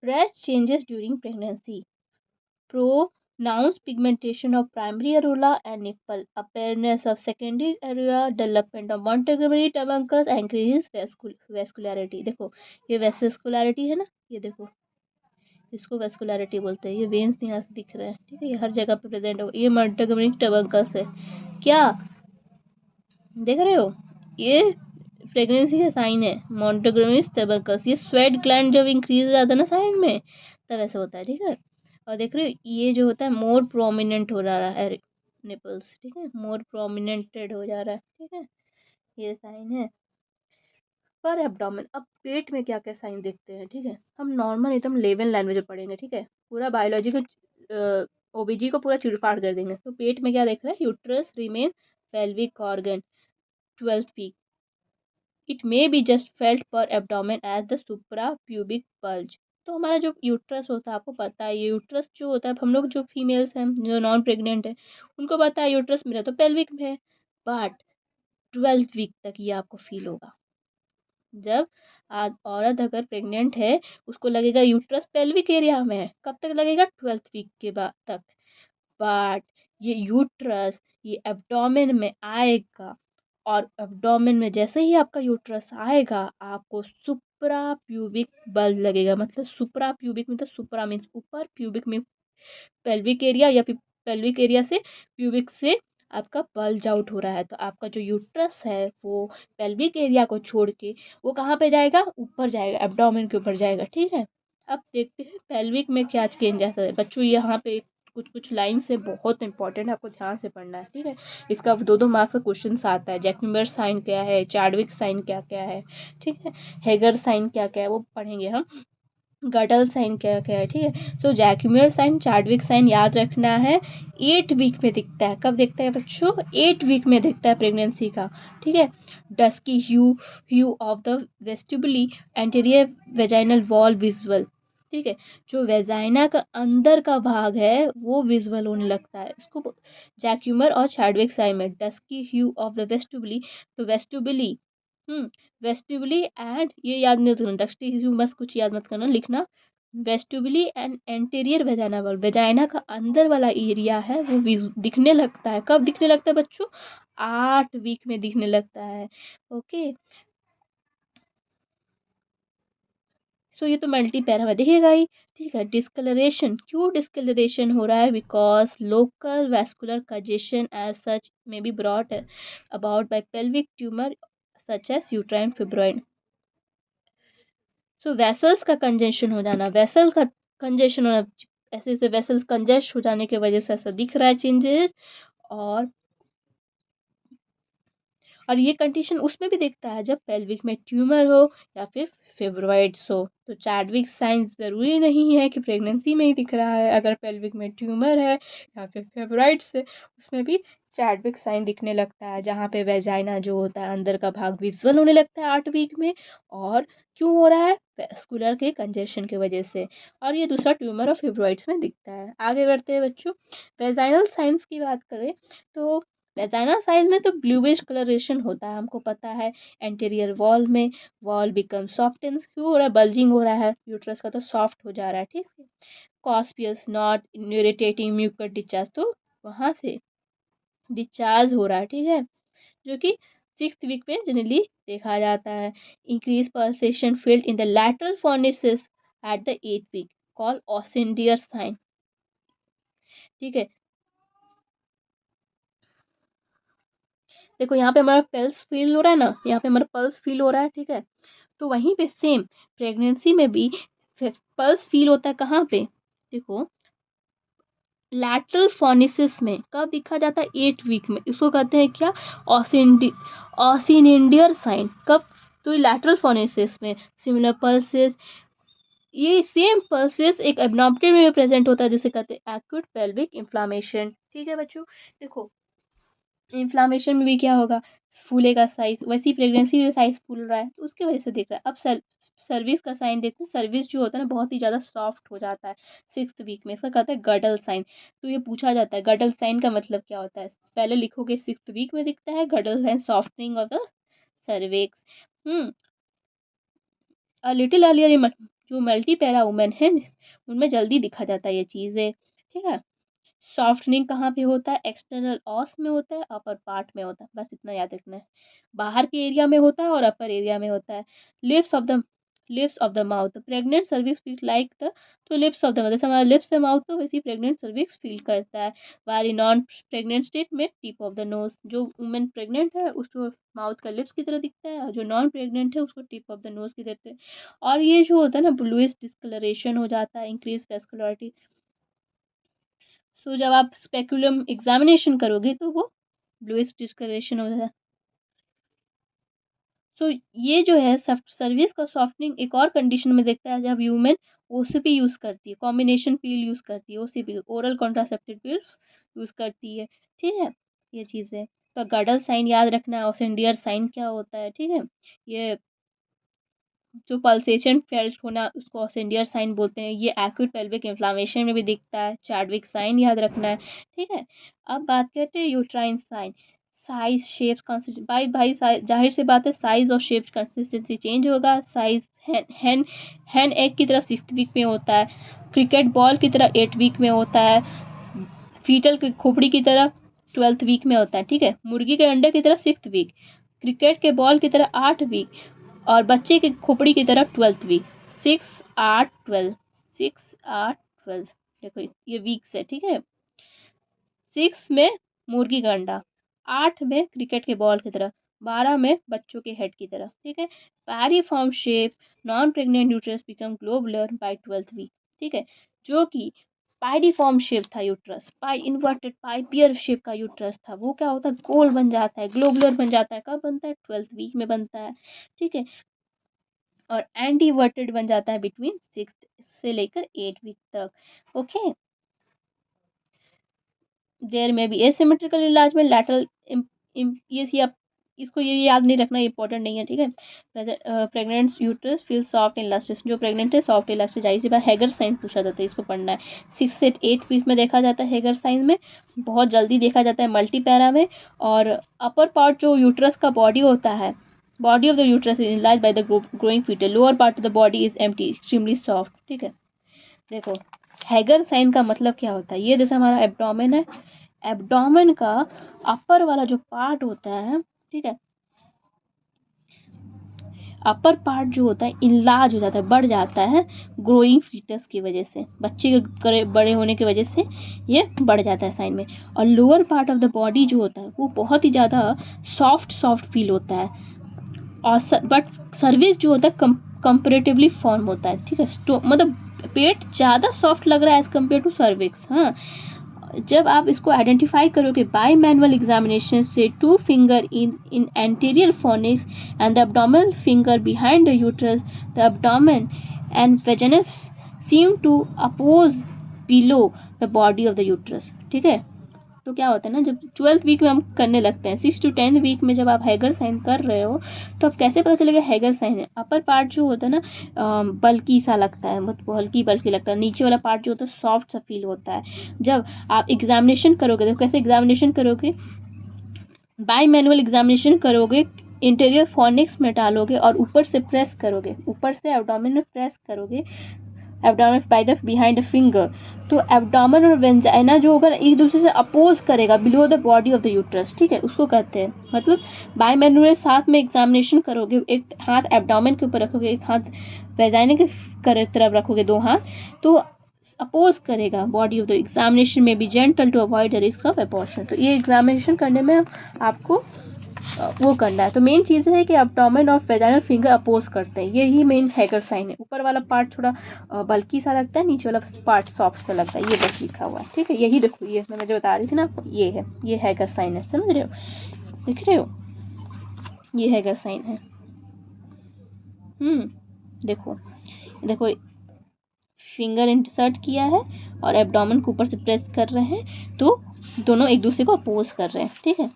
breast changes during pregnancy, pronounced pigmentation of primary areola and nipple, appearance of secondary areola, development of Montgomery tuberculosis, increases vascularity। देखो ये वेस्कुलरिटी है ना, ये देखो, इसको वेस्कुलरिटी बोलते हैं। ये वेन्स यहाँ से दिख रहे हैं, ठीक है, ये हर जगह पे प्रेजेंट होगा। ये मोंटगोमरी टबंकस है, क्या देख रहे हो, ये प्रेगनेंसी का साइन है, मोंटगोमरी टबंकस। ये स्वेट ग्लैंड जब इंक्रीज हो जाता है ना साइन में, तब ऐसा होता है, ठीक है। और देख रहे हो, ये जो होता है मोर प्रोमिनेंट हो रहा है निपल्स, ठीक है, मोर प्रोमिनेंटेड हो जा रहा है, ठीक है, ये साइन है। पर एब्डोमेन, अब पेट में क्या क्या साइन देखते हैं, ठीक है, हम नॉर्मल एकदम लेवल लैंग्वेज में पढ़ेंगे, ठीक है, पूरा बायोलॉजी को ओबीजी को पूरा चिड़फाड़ कर देंगे। तो पेट में क्या देख रहे हैं, uterus remain pelvic organ 12th week, it may be just felt per abdomen as the supra pubic bulge. तो हमारा जो यूट्रस होता है, आपको पता है ये यूट्रस जो होता है, हम लोग जो फीमेल्स हैं जो नॉन प्रेग्नेंट है, उनको पता है यूट्रस मेरा तो पेल्विक में है, बट 12th वीक तक ये आपको फील होगा। जब औरत अगर प्रेग्नेंट है, उसको लगेगा यूट्रस पेल्विक एरिया में है, कब तक लगेगा, 12th वीक के बाद तक। बट ये यूट्रस ये एब्डोमेन में आएगा, और एब्डोमेन में जैसे ही आपका यूट्रस आएगा, आपको सुप्रा प्यूबिक बल्ज लगेगा। मतलब सुप्रा प्यूबिक मतलब सुप्रा मीन्स ऊपर, प्यूबिक में पेल्विक एरिया, या फिर पेल्विक एरिया से प्यूबिक से आपका बल्ज आउट हो रहा है। तो आपका जो यूट्रस है वो पेल्विक एरिया को छोड़ के वो कहाँ पे जाएगा, ऊपर जाएगा, एब्डोमेन के ऊपर जाएगा, ठीक है। अब देखते हैं पेल्विक में क्या चेंज आता है बच्चों। यहाँ पे कुछ कुछ लाइन से बहुत इंपॉर्टेंट, आपको ध्यान से पढ़ना है, ठीक है। इसका 2-2 मार्क्स का क्वेश्चन आता है। जैकम्बर साइन क्या है, चार्डविक साइन क्या क्या है, ठीक है, हेगर साइन क्या क्या है, वो पढ़ेंगे हम। गटल साइन क्या क्या है, ठीक है। सो जैक्यूमियर साइन, चार्डविक साइन याद रखना है, 8 वीक में दिखता है। कब दिखता है बच्चों, 8 वीक में दिखता है प्रेगनेंसी का, ठीक है। Dusky hue of the vestibule anterior vaginal wall visual, ठीक है, जो वेजाइना का अंदर का भाग है वो विजुअल होने लगता है, इसको जैक्यूमर और चार्डविक साइन में। Dusky hue of the vestibuli, तो वेस्टिबुली वेस्टिबुली एंड, ये याद नहीं करना, डस्टी बस कुछ याद मत करना, लिखना वेस्टिबुली एंड एंटीरियर वेजाइना वाल, वेजाइना का अंदर वाला एरिया है वो दिखने लगता है। कब दिखने लगता है बच्चों, 8 वीक में दिखने लगता है, ओके। सो ये तो मल्टी पैरा में दिखेगा ही, ठीक है। डिस्कलरेशन, क्यों डिस्कलरेशन हो रहा है, because local vascular congestion as such may be brought about by pelvic tumour such as uterine fibroid. So vessels का कंजेशन हो जाना, वेसल का कंजेशन होना, ऐसे ऐसे वेसल्स कंजेस्ट हो जाने की वजह से ऐसा दिख रहा है चेंजेस। और ये कंडीशन उसमें भी दिखता है जब पेल्विक में ट्यूमर हो या फिर फिब्रॉइड्स हो। तो चार्डविक साइंस ज़रूरी नहीं है कि प्रेगनेंसी में ही दिख रहा है, अगर पेल्विक में ट्यूमर है या फिर फिब्रॉइड्स है, उसमें भी चार्डविक साइन दिखने लगता है, जहाँ पे वेजाइना जो होता है अंदर का भाग विजुअल होने लगता है 8 वीक में, और क्यों हो रहा है? वैस्कुलर के कंजेशन की वजह से। और ये दूसरा ट्यूमर ऑफ हिप्रोइड्स में दिखता है। आगे बढ़ते हैं बच्चों, वेजाइनल साइंस की बात करें तो वेजाइनल साइंस में तो ब्लूइश कलरेशन होता है, हमको पता है। एंटीरियर वॉल में वॉल बिकम सॉफ्टन, क्यों हो रहा है? बल्जिंग हो रहा है यूट्रस का, तो सॉफ्ट हो जा रहा है, ठीक है। कॉस्पियस नॉट इरिटेटिंग म्यूकस डिस्चार्ज, तो वहाँ से डिस्चार्ज हो रहा है, ठीक है, जो कि 6th वीक में जनरली देखा जाता है। Increase pulsation felt in the lateral fornices at the 8th week call Osiander sign, ठीक है। देखो यहाँ पे हमारा पल्स फील हो रहा है ना, यहाँ पे हमारा पल्स फील हो रहा है, ठीक है। तो वहीं पे सेम प्रेगनेंसी में भी पल्स फील होता है, कहाँ पे? देखो लैटरल फॉर्निसिस में कब दिखा जाता है? 8th वीक में। इसको कहते हैं क्या? ऑसिनिंडियर साइन। कब? तो लैटरल फॉर्निसिस में सिमिलर पल्सेस, ये सेम पल्सेस एक एब्नॉर्मलिटी में प्रेजेंट होता है, जिसे कहते हैं एक्यूट पेल्विक इन्फ्लामेशन, ठीक है बच्चों। देखो इन्फ्लामेशन में भी क्या होगा? फूलेगा साइज, वैसी प्रेगनेंसी में साइज फूल रहा है, तो उसकी वजह से दिख रहा है। अब सर्विस का साइन देखते हैं। सर्विस जो होता है ना, बहुत ही ज़्यादा सॉफ्ट हो जाता है 6th वीक में, इसका कहते हैं गडल साइन। तो ये पूछा जाता है गडल साइन का मतलब क्या होता है, पहले लिखोगे 6th वीक में दिखता है Goodell sign, softening of the cervix. Little earlier जो मल्टीपैरा वुमेन है उनमें जल्दी दिखा जाता है ये चीज़ें, ठीक है। सॉफ्टनिंग कहाँ पे होता है? एक्सटर्नल ऑस में होता है, अपर पार्ट में होता है, बस इतना याद रखना है। बाहर के एरिया में होता है और अपर एरिया में होता है। Lips of the mouth, pregnant cervix feel like the, तो लिप्स ऑफ द माउथ, जैसे हमारा लिप्स है माउथ, तो वैसी प्रेग्नेंट सर्विक्स फील करता है। वाली नॉन प्रेग्नेंट स्टेट में टिप ऑफ द नोज, जो वुमेन प्रेग्नेंट है उसको माउथ का लिप्स की तरह दिखता है, और जो नॉन प्रेग्नेंट है उसको टिप ऑफ द नोज की तरह। और ये जो होता है ना, ब्लूइश डिस्कलरेशन हो जाता है, इंक्रीज वेस्कुलरिटी। सो जब आप स्पेकुलम एग्जामिनेशन करोगे तो वो ब्लूइश डिस्कलरेशन हो जाता है। सो ये जो है सर्विस का सॉफ्टनिंग एक और कंडीशन में देखता है, जब ह्यूमन ओसीपी यूज़ करती है, कॉम्बिनेशन पील यूज़ करती है, OCP oral contraceptive pills use करती है, ठीक है। ये चीज़ें तो गडल साइन याद रखना है, ओसेंडियर साइन क्या होता है, ठीक है। ये जो पल्सेशन फेल्ट होना उसको ओसेंडियर साइन बोलते हैं। ये एक्यूट पेल्विक इन्फ्लामेशन में भी दिखता है। चैडविक साइन याद रखना है, ठीक है। अब बात करते हैं uterine sign. Size shape consistency, भाई जाहिर सी बात है साइज और शेप कंसिस्टेंसी चेंज होगा। साइज हैन हैन एग की तरह 6th वीक में होता है, क्रिकेट बॉल की तरह 8th वीक में होता है, फीटल की खोपड़ी की तरह 12th वीक में होता है, ठीक है। मुर्गी के अंडे की तरह 6th वीक, क्रिकेट के बॉल की तरह 8 वीक, और बच्चे की खोपड़ी की तरफ 12th वीक। 6 8 12, 6 8 12, देखो ये वीक्स है, ठीक है। 6 में मुर्गी का अंडा, 8 में क्रिकेट के बॉल की तरह, 12 में बच्चों के हेड की तरह, ठीक है। Piriform shape non pregnant uterus become globular by 12th week, ठीक है। जो कि पायरीफॉर्म शेप था यूट्रस, पाई इन्वर्टेड पाइपियर शेप का यूट्रस था, वो क्या होता है? गोल बन जाता है, ग्लोबुलर बन जाता है। कब बनता है? 12th वीक में बनता है, ठीक है। और एंटीवर्टेड बन जाता है बिटवीन 6th से लेकर 8th वीक तक, ओके। देयर में भी एसिमेट्रिकल इलाजमेंट लैटरल ये सी आप इसको ये याद नहीं रखना, इंपॉर्टेंट नहीं है, ठीक है। Pregnant uterus feel soft elastic, जो प्रेग्नेंट है सॉफ्ट इलास्टिक, जाहिर सी बात हैगर साइन पूछा जाता है, इसको पढ़ना है। 6 से 8 वीक में देखा जाता है हैगर साइन में, बहुत जल्दी देखा जाता है मल्टीपैरा में। और अपर पार्ट जो यूट्रस का बॉडी होता है, body of the uterus is enlarged by the growing foetal, lower part of the body is empty extremely soft, ठीक है। देखो हैगर साइन का मतलब क्या होता है? ये जैसे हमारा एब्डोमेन है, एब्डोमेन का अपर वाला जो पार्ट होता है, ठीक है, अपर पार्ट जो होता है इनलार्ज हो जाता है, बढ़ जाता है ग्रोइंग फीटस की वजह से, बच्चे के बड़े होने की वजह से ये बढ़ जाता है साइन में। और lower part of the body जो होता है वो बहुत ही ज़्यादा सॉफ्ट फील होता है। और बट सर्विस जो होता है कंपेरेटिवली फॉर्म होता है, ठीक है। मतलब पेट ज़्यादा सॉफ्ट लग रहा है एज कम्पेयर टू सर्विक्स, हाँ। जब आप इसको आइडेंटिफाई करोगे बाय मैनुअल एग्जामिनेशन से, 2 finger in anterior phoenix and the abdominal finger behind the uterus, the abdomen and vaginus seem to oppose below the body of the uterus, ठीक है। तो क्या होता है ना, जब 12th वीक में हम करने लगते हैं, 6 to 10 वीक में जब आप हैगर साइन कर रहे हो तो अब कैसे पता चलेगा हैगर साइन है? अपर पार्ट जो होता है ना बल्की सा लगता है, बहुत हल्की बल्कि लगता है, नीचे वाला पार्ट जो होता है सॉफ्ट सा फील होता है। जब आप एग्जामिनेशन करोगे तो कैसे एग्जामिनेशन करोगे? बाय मैनुअल एग्जामिनेशन करोगे, इंटीरियर फोनिक्स में डालोगे और ऊपर से प्रेस करोगे, ऊपर से एब्डोमेन में प्रेस करोगे, abdomen by the behind the finger. तो एब्डोमेन और वेजाइना जो होगा ना एक दूसरे से अपोज करेगा below the body of the uterus, ठीक है, उसको कहते हैं। मतलब बाय मैनुअल साथ में एग्जामिनेशन करोगे, एक हाथ एब्डोमेन के ऊपर रखोगे, एक हाथ वेजाइना के तरफ रखोगे, दो हाथ, तो अपोज करेगा बॉडी ऑफ द एग्जामिनेशन में be gentle to avoid the risk of abortion. तो ये एग्जामिनेशन करने में आपको वो करना है। तो मेन चीज़ है कि एब्डोमेन और वेजाइनल फिंगर अपोज करते हैं, यही मेन हैगर साइन है। ऊपर वाला पार्ट थोड़ा बल्की सा लगता है, नीचे वाला पार्ट सॉफ्ट सा लगता है, ये बस लिखा हुआ है, ठीक है। यही देखो, ये मैं जो बता रही थी ना आपको, ये है, ये हैगर साइन है, समझ रहे हो, देख रहे हो, ये हैगर साइन है। देखो देखो, फिंगर इंसर्ट किया है और एब्डोमेन को ऊपर से प्रेस कर रहे हैं, तो दोनों एक दूसरे को अपोज कर रहे हैं, ठीक है।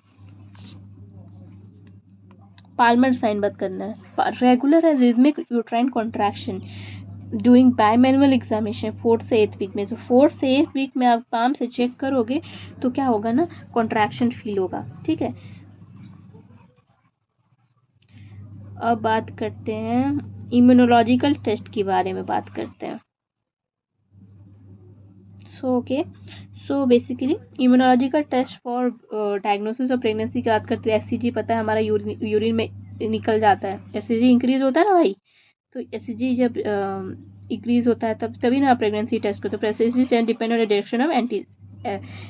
पाल्मर साइन बात करना है। Regular and rhythmic uterine contraction during bimanual examination 4th से 8th वीक में। तो 4th से 8th वीक में आप पाम से चेक करोगे तो क्या होगा ना, कॉन्ट्रैक्शन फील होगा, ठीक है। अब बात करते हैं इम्यूनोलॉजिकल टेस्ट के बारे में बात करते हैं। So basically immunological test for diagnosis of pregnancy की बात करते हैं। एससीजी पता है हमारा यूरिन में निकल जाता है, एससीजी इंक्रीज होता है ना भाई, तो एससीजी जब इंक्रीज होता है तब तभी ना प्रेगनेंसी टेस्ट करते हो। Pregnancy test depend on the direction of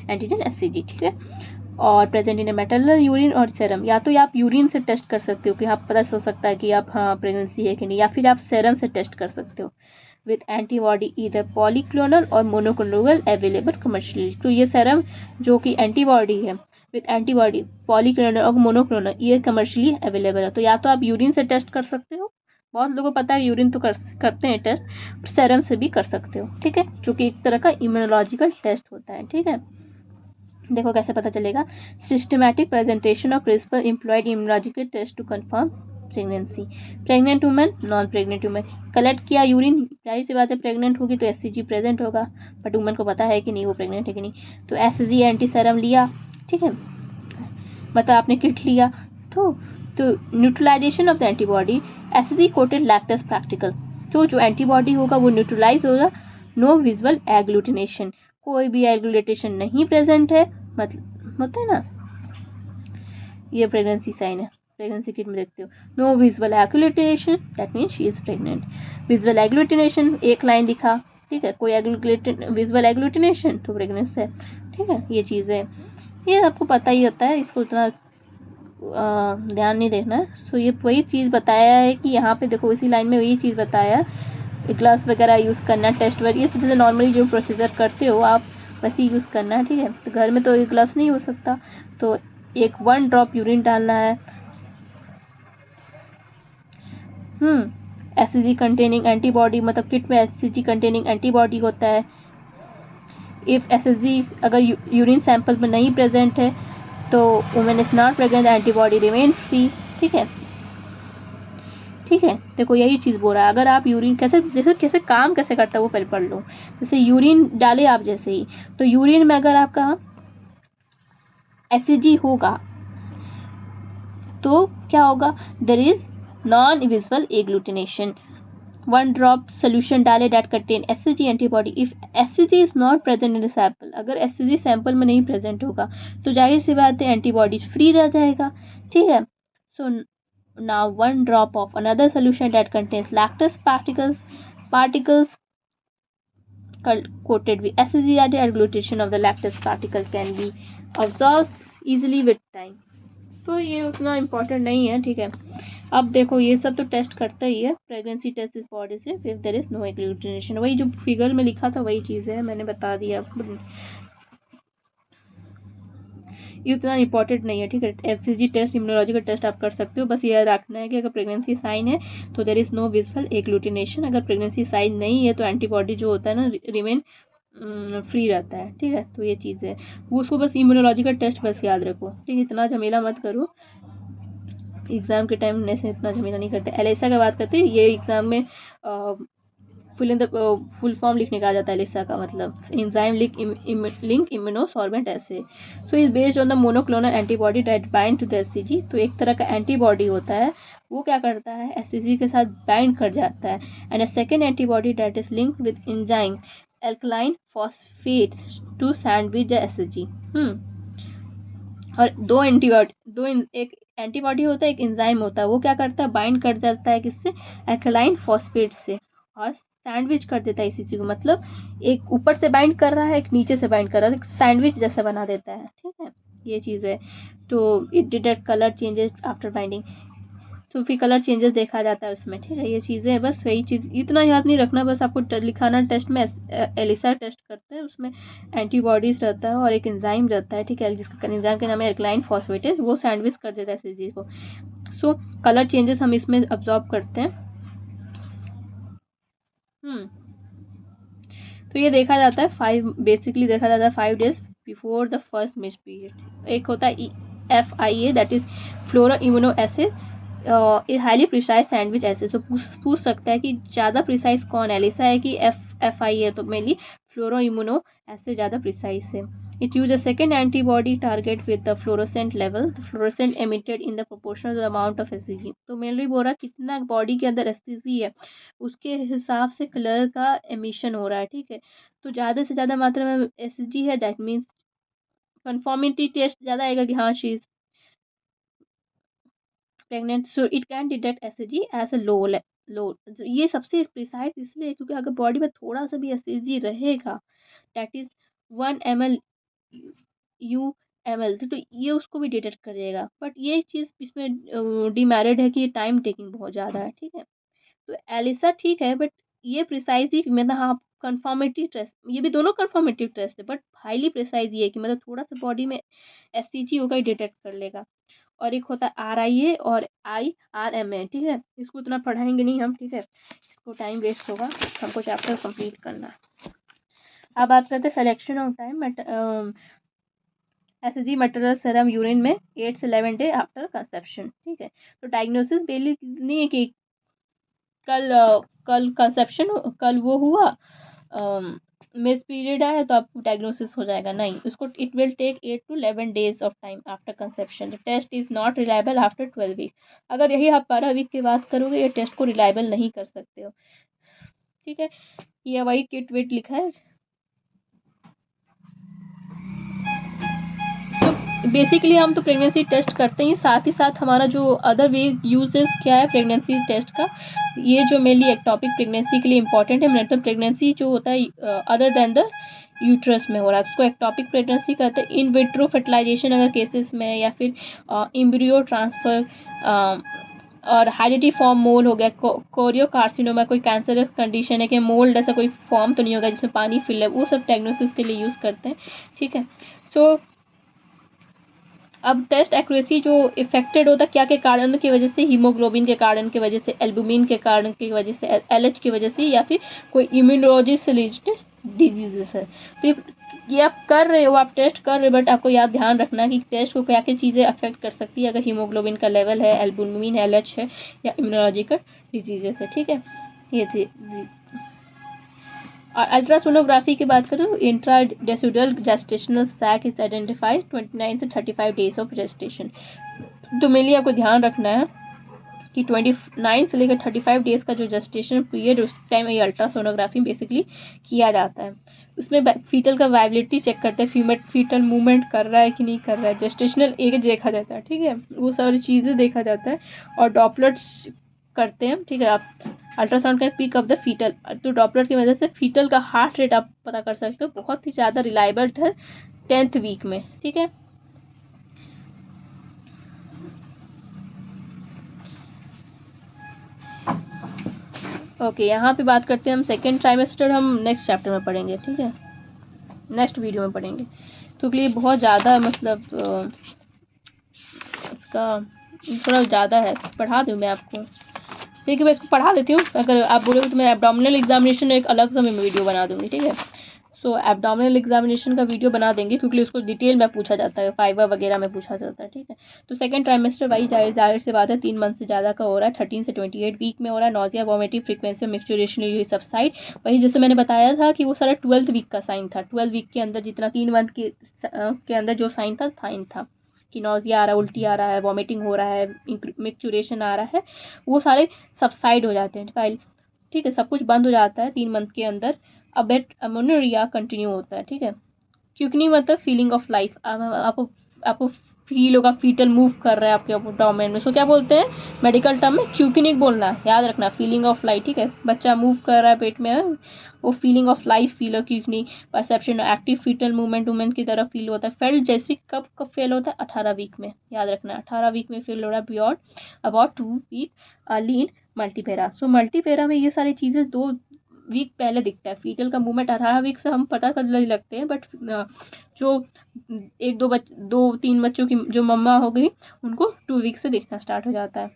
antigen SCG, ठीक है। और प्रेजेंट इन मैटरनल यूरिन और सेरम, या तो आप यूरिन से टेस्ट कर सकते हो कि आप पता चल सकता है कि आप हाँ प्रेगनेंसी है कि नहीं, या फिर आप सेरम से टेस्ट कर सकते हो विथ एंटीबॉडी इधर पॉलीक्लोनल और मोनोक्लोनल अवेलेबल कमर्शियली। तो ये सेरम जो कि एंटीबॉडी है विथ एंटीबॉडी पॉलीक्लोनल और मोनोक्लोनल, ये कमर्शियली अवेलेबल है। तो या तो आप यूरिन से टेस्ट कर सकते हो, बहुत लोगों को पता है यूरिन तो करते हैं टेस्ट, सेरम से भी कर सकते हो, ठीक है, जो कि एक तरह का इम्यूनोलॉजिकल टेस्ट होता है, ठीक है। देखो कैसे पता चलेगा, systematic presentation of principle employed immunological test to confirm pregnancy. Pregnant women, non pregnant women, collect किया यूरिन, जाहिर सी बात है प्रेग्नेंट होगी तो एससीजी प्रेजेंट होगा, बट वुमेन को पता है कि नहीं वो प्रेग्नेंट है कि नहीं, तो एससीजी एंटी सेरम लिया, ठीक है, मतलब आपने किट लिया, तो neutralization of the antibody, SCG coated latex particle, तो जो एंटीबॉडी होगा वो न्यूट्रलाइज होगा, नो विजुअल एग्लूटिनेशन, कोई भी एग्लूटिनेशन नहीं प्रेजेंट है, मतलब होता है ना, ये प्रेगनेंसी साइन है, प्रेगनेंसी किट में देखते हो। No visual agglutination, that means she is pregnant. Visual agglutination, एक लाइन दिखा, ठीक है, कोई विजुअल एग्लूटिनेशन तो प्रेगनेंस है, ठीक है, ये चीज़ है, ये आपको पता ही होता है, इसको इतना ध्यान नहीं देखना है। सो ये वही चीज़ बताया है कि यहाँ पे देखो इसी लाइन में वही चीज़ बताया है, ग्लव्स वगैरह यूज़ करना, टेस्ट वगैरह, ये चीज़ें नॉर्मली जो प्रोसीजर करते हो आप वैसे यूज़ करना है, ठीक है। तो घर में तो ये ग्लव्स नहीं हो सकता, तो एक 1 ड्रॉप यूरिन डालना है। एससीजी कंटेनिंग एंटीबॉडी, मतलब किट में एससीजी कंटेनिंग एंटीबॉडी होता है। इफ एसएसजी अगर यूरिन सैंपल में नहीं प्रेजेंट है तो women is not pregnant, antibody remain free, ठीक है, ठीक है। देखो यही चीज़ बोल रहा है, अगर आप यूरिन कैसे काम कैसे करता है वो पहले पढ़ लो। जैसे यूरिन डाले आप जैसे ही, तो यूरिन में अगर आपका एससीजी होगा तो क्या होगा, there is non visual agglutination. 1 drop solution डाले that contain SCG antibody, if SCG is not present in the sample, अगर एससीजी सैंपल में नहीं प्रेजेंट होगा तो जाहिर सी बात है एंटीबॉडी फ्री रह जाएगा, ठीक है। So now 1 drop of another solution that contains latex particles coated with SCG agglutination of the lactase particle can be absorbed easily with time। तो ये उतना इम्पोर्टेंट नहीं है, ठीक है। अब देखो ये सब तो टेस्ट करता ही है, प्रेगनेंसी टेस्ट इस बॉडी से, if there is no agglutination, वही जो फिगर में लिखा था वही चीज़ है, मैंने बता दिया, ये उतना इंपॉर्टेंट नहीं है, ठीक है। एससीजी टेस्ट, इम्यूनोलॉजिकल टेस्ट आप कर सकते हो, बस ये रखना है कि अगर प्रेगनेंसी साइन है तो there is no visual agglutination, अगर प्रेगनेंसी साइन नहीं है तो एंटीबॉडी जो होता है ना रिमेन फ्री रहता है, ठीक है। तो ये चीज़ है, वो उसको बस इम्यूनोलॉजी का टेस्ट बस याद रखो, ठीक है। इतना झमेला मत करो, एग्ज़ाम के टाइम में से इतना झमेला नहीं करते। एलिसा की बात करते हैं, ये एग्ज़ाम में फुल फॉर्म लिखने का आ जाता है एलिसा का, मतलब एंजाइम लिंक इम्यूनोसॉर्बेंट ऐसे। So is based on the monoclonal antibody that bind to the SCG. तो एक तरह का एंटीबॉडी होता है, वो क्या करता है, एससीजी के साथ बाइंड कर जाता है। And a second antibody that is linked with enzyme alkaline phosphates to sandwich the SCG. और एक एंटीबॉडी होता है, एक एंजाइम होता है, वो क्या करता है, बाइंड कर जाता है किससे, एल्कलाइन फॉस्फेट से, और सैंडविच कर देता है इसी चीज़ को। मतलब एक ऊपर से बाइंड कर रहा है, एक नीचे से बाइंड कर रहा है, एक सैंडविच जैसा बना देता है, ठीक है। ये चीज़ है। तो it detect colour changes after binding, तो फिर कलर चेंजेस देखा जाता है उसमें, ठीक है। ये चीज़ें हैं, बस वही चीज़ इतना याद नहीं रखना, बस आपको लिखाना टेस्ट में। एलिसा टेस्ट करते हैं, उसमें एंटीबॉडीज रहता है और एक एंजाइम रहता है, ठीक है, जिसका एंजाइम के नाम है एल्कलाइन फॉस्फेटेज, वो सैंडविच कर देता है इस चीज़ को। सो कलर चेंजेस हम इसमें अब्जॉर्ब करते हैं। तो ये देखा जाता है बेसिकली देखा जाता है 5 days before the first miss period. एक होता है FIA, that is fluoro immuno acid, highly precise sandwich acid. तो पूछ सकता है कि ज़्यादा प्रिसाइज कौन है, एलिसा है कि FIA है, तो मेनली फ्लोरो इम्यूनो एसिड ज़्यादा प्रिसाइज है। It uses a second antibody target with the fluorescent level. The fluorescent emitted in the proportional to the amount of SCG. तो मेनली बोल रहा कितना बॉडी के अंदर SCG है, उसके हिसाब से कलर का एमिशन हो रहा है, ठीक है। तो ज़्यादा से ज़्यादा मात्रा में SCG है, दैट मीन्स कन्फर्मिटी टेस्ट ज़्यादा आएगा कि हाँ she is pregnant. So it can detect SCG as a low. ये सबसे प्रिसाइज इसलिए क्योंकि अगर बॉडी में थोड़ा सा भी SCG रहेगा, दैट इज 1 ml UML, तो ये उसको भी डिटेक्ट करेगा। बट ये चीज़ इसमें डिमेरिट है कि ये टाइम टेकिंग बहुत ज़्यादा है, ठीक है। तो एलिसा ठीक है, बट ये प्रिसाइजली मतलब हाँ कंफर्मेटिव टेस्ट, ये भी दोनों कंफर्मेटिव टेस्ट है, बट हाईली प्रिसाइज ये है कि मतलब थोड़ा सा बॉडी में SCG होगा ही डिटेक्ट कर लेगा। और एक होता है RIA और IRMA, ठीक है। इसको इतना पढ़ाएंगे नहीं हम, ठीक है, इसको टाइम वेस्ट होगा, हमको चैप्टर कंप्लीट करना है। अब बात करते हैं selection of time SCG material serum urine में 8 से 11 डे आफ्टर कंसेप्शन, ठीक है। तो डायग्नोसिस बेली नहीं है कि कल कंसेप्शन, कल वो हुआ मिस पीरियड आया तो आपको डायग्नोसिस हो जाएगा, नहीं। उसको it will take 8 to 11 days of time after conception. The test is not reliable after 12 week. अगर यही आप 12 वीक की बात करोगे, ये टेस्ट को रिलायबल नहीं कर सकते हो, ठीक है। ये वही किट विट लिखा है। बेसिकली हम तो प्रेगनेंसी टेस्ट करते हैं, साथ ही साथ हमारा जो अदर वे यूजेस क्या है प्रेगनेंसी टेस्ट का, ये जो मेनली एक्टॉपिक प्रेगनेंसी के लिए इंपॉर्टेंट है। मतलब प्रेगनेंसी जो होता है अदर देन द यूट्रस में हो रहा है, उसको एक्टॉपिक प्रेगनेंसी कहते हैं। इन विट्रो फर्टिलाइजेशन अगर केसेस में, या फिर एम्ब्रियो ट्रांसफर, और हाइडिटी फॉर्म मोल हो गया, कोरियो कार्सिनोमा कोई कैंसरस कंडीशन है कि मोल्ड ऐसा कोई फॉर्म तो नहीं होगा जिसमें पानी फिल है, वो सब डायग्नोसिस के लिए यूज़ करते हैं, ठीक है। सो अब टेस्ट एक्यूरेसी जो इफेक्टेड होता है क्या के कारण की वजह से, हीमोग्लोबिन के कारण की वजह से, एल्बुमिन के कारण की वजह से, LH की वजह से, या फिर कोई इम्यूनोलॉजी से रिलेटेड डिजीजेस है। तो ये आप कर रहे हो, आप टेस्ट कर रहे हो, बट आपको याद ध्यान रखना कि टेस्ट को क्या क्या चीज़ें अफेक्ट कर सकती है, अगर हीमोग्लोबिन का लेवल है, एल्बुमिन है, LH है, या इम्यूनोलॉजिकल डिजीजेस है, ठीक है। ये जी। और अल्ट्रासोनोग्राफी की बात करूँ, इंट्राडेसिडुअल जेस्टेशनल सैक इज आइडेंटिफाइड 29 से 35 डेज ऑफ जेस्टेशन। तो मेनली आपको ध्यान रखना है कि 29 से लेकर 35 डेज का जो जेस्टेशन पीरियड, उस टाइम ये अल्ट्रासोनोग्राफी बेसिकली किया जाता है। उसमें फीटल का वाइबिलिटी चेक करते हैं, फीटल मूवमेंट कर रहा है कि नहीं कर रहा है, जेस्टेशनल एज देखा जाता है, ठीक है, वो सारी चीज़ें देखा जाता है। और डॉपलर करते हैं, ठीक है। आप ultrasound can pick up the foetal, तो डॉपलर की वजह से फीटल का हार्ट रेट आप पता कर सकते हो, बहुत ही ज़्यादा रिलायबल है 10th वीक में, ठीक है। ओके, यहाँ पे बात करते हैं हम सेकेंड ट्राइमेस्टर, हम नेक्स्ट चैप्टर में पढ़ेंगे, ठीक है, नेक्स्ट वीडियो में पढ़ेंगे। तो ये बहुत ज़्यादा मतलब इसका थोड़ा ज़्यादा है, पढ़ा दूँ मैं आपको, ठीक है। मैं इसको पढ़ा देती हूँ, अगर आप बोलोगे तो मैं एब्डोमिनल एग्जामिनेशन एक अलग से मैं वीडियो बना दूँगी, ठीक है। सो एब्डोमिनल एग्जामिनेशन का वीडियो बना देंगे क्योंकि उसको डिटेल में पूछा जाता है, फाइबर वगैरह में पूछा जाता है, ठीक है। तो सेकंड ट्राइमेस्टर वही जाहिर से बात है 3 मंथ से ज़्यादा का हो रहा है, 13 से 28 वीक में हो रहा है। नोजिया, वॉमिटिंग, फ्रीक्वेंसी, मिक्सचुरेशन ये सबसाइड। वही जैसे मैंने बताया था कि वो सारा 12th वीक का साइन था। 12 वीक के अंदर जितना 3 मंथ के अंदर जो साइन था कि नोजिया आ रहा है, उल्टी आ रहा है, वॉमिटिंग हो रहा है, मिक्सचुरेशन आ रहा है, वो सारे सबसाइड हो जाते हैं, ठीक है। सब कुछ बंद हो जाता है 3 मंथ के अंदर। अब अमोनिया कंटिन्यू होता है, ठीक है। क्यूकनी मतलब फीलिंग ऑफ लाइफ, आपको फील होगा फीटल मूव कर रहा है आपके एब्डोमेन में, सो क्या बोलते हैं मेडिकल टर्म में क्यूकनिक बोलना है, याद रखना, फीलिंग ऑफ लाइफ, ठीक है। बच्चा मूव कर रहा है पेट में, वो फीलिंग ऑफ लाइफ फील हो, quickening. Perception active fetal movement women की तरफ फील होता है। फेल्ट जैसे कब फेल होता है 18 वीक में, याद रखना 18 वीक में फील हो रहा है, beyond about 2 week early in multipara. सो मल्टीपेरा में ये सारी चीज़ें 2 वीक पहले दिखता है। फीटल का मूवमेंट 18 वीक से हम पता कर लगते हैं, बट जो 2-3 बच्चों की जो मम्मा हो गई उनको 2 वीक से दिखना स्टार्ट हो जाता है।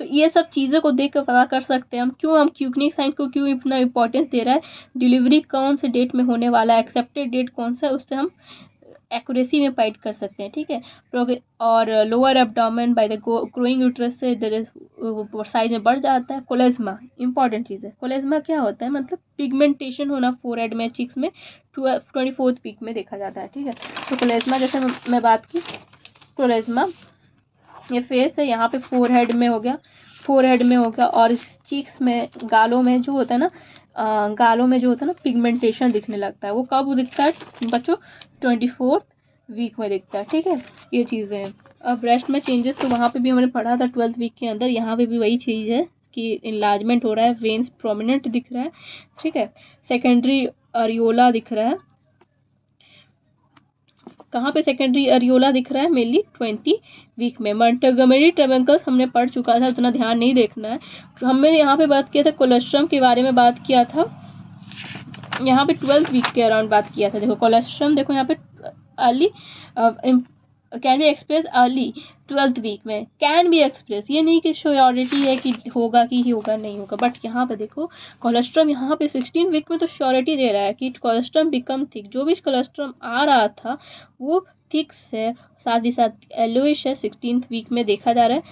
तो ये सब चीज़ों को देख कर पता कर सकते हैं हम क्यूकनिक साइन को क्यों इतना इंपॉर्टेंस दे रहा है। डिलीवरी कौन से डेट में होने वाला है, एक्सेप्टेड डेट कौन सा है, उससे हम एक्यूरेसी में पाइट कर सकते हैं, ठीक है। और lower abdomen bye the growing uterus से साइज में बढ़ जाता है। कोलेज्मा इंपॉर्टेंट चीज़ है। कोलेज्मा क्या होता है, मतलब पिगमेंटेशन होना फोरहेड में, चिक्स में 24th वीक में देखा जाता है, ठीक है। तो कोलेज्मा जैसे मैं बात की, कोलेज्मा ये फेस है, यहाँ पे फोरहेड में हो गया, और इस चीक्स में, गालों में जो होता है ना, पिगमेंटेशन दिखने लगता है। वो कब दिखता है बच्चों, 24th वीक में दिखता है, ठीक है। ये चीज़ें हैं। अब ब्रेस्ट में चेंजेस तो वहाँ पे भी हमने पढ़ा था 12th वीक के अंदर, यहाँ पे भी वही चीज़ है कि इनलार्जमेंट हो रहा है, वेन्स प्रोमिनेंट दिख रहा है, ठीक है। सेकेंडरी अरियोला दिख रहा है, कहाँ पे सेकेंडरी अरियोला दिख रहा है, मेनली 20 वीक में। मोंटगोमरी ट्रेवंकल्स हमने पढ़ चुका था, उतना ध्यान नहीं देखना है। हमने यहाँ पे बात किया था कोलेस्ट्रम के बारे में, बात किया था यहाँ पे 12th वीक के अराउंड बात किया था। देखो कोलेस्ट्रम, देखो यहाँ पे early can be express early 12th week में, कैन बी एक्सप्रेस, ये नहीं कि श्योरिटी है कि होगा कि होगा नहीं होगा, बट यहाँ पे देखो कोलेस्ट्रम यहाँ पे 16 वीक में तो श्योरिटी दे रहा है कि कोलेस्ट्रम बिकम थिक। जो भी कोलेस्ट्रम आ रहा था वो थिक है, साथ ही साथ येलोइश है, 16th वीक में देखा जा रहा है।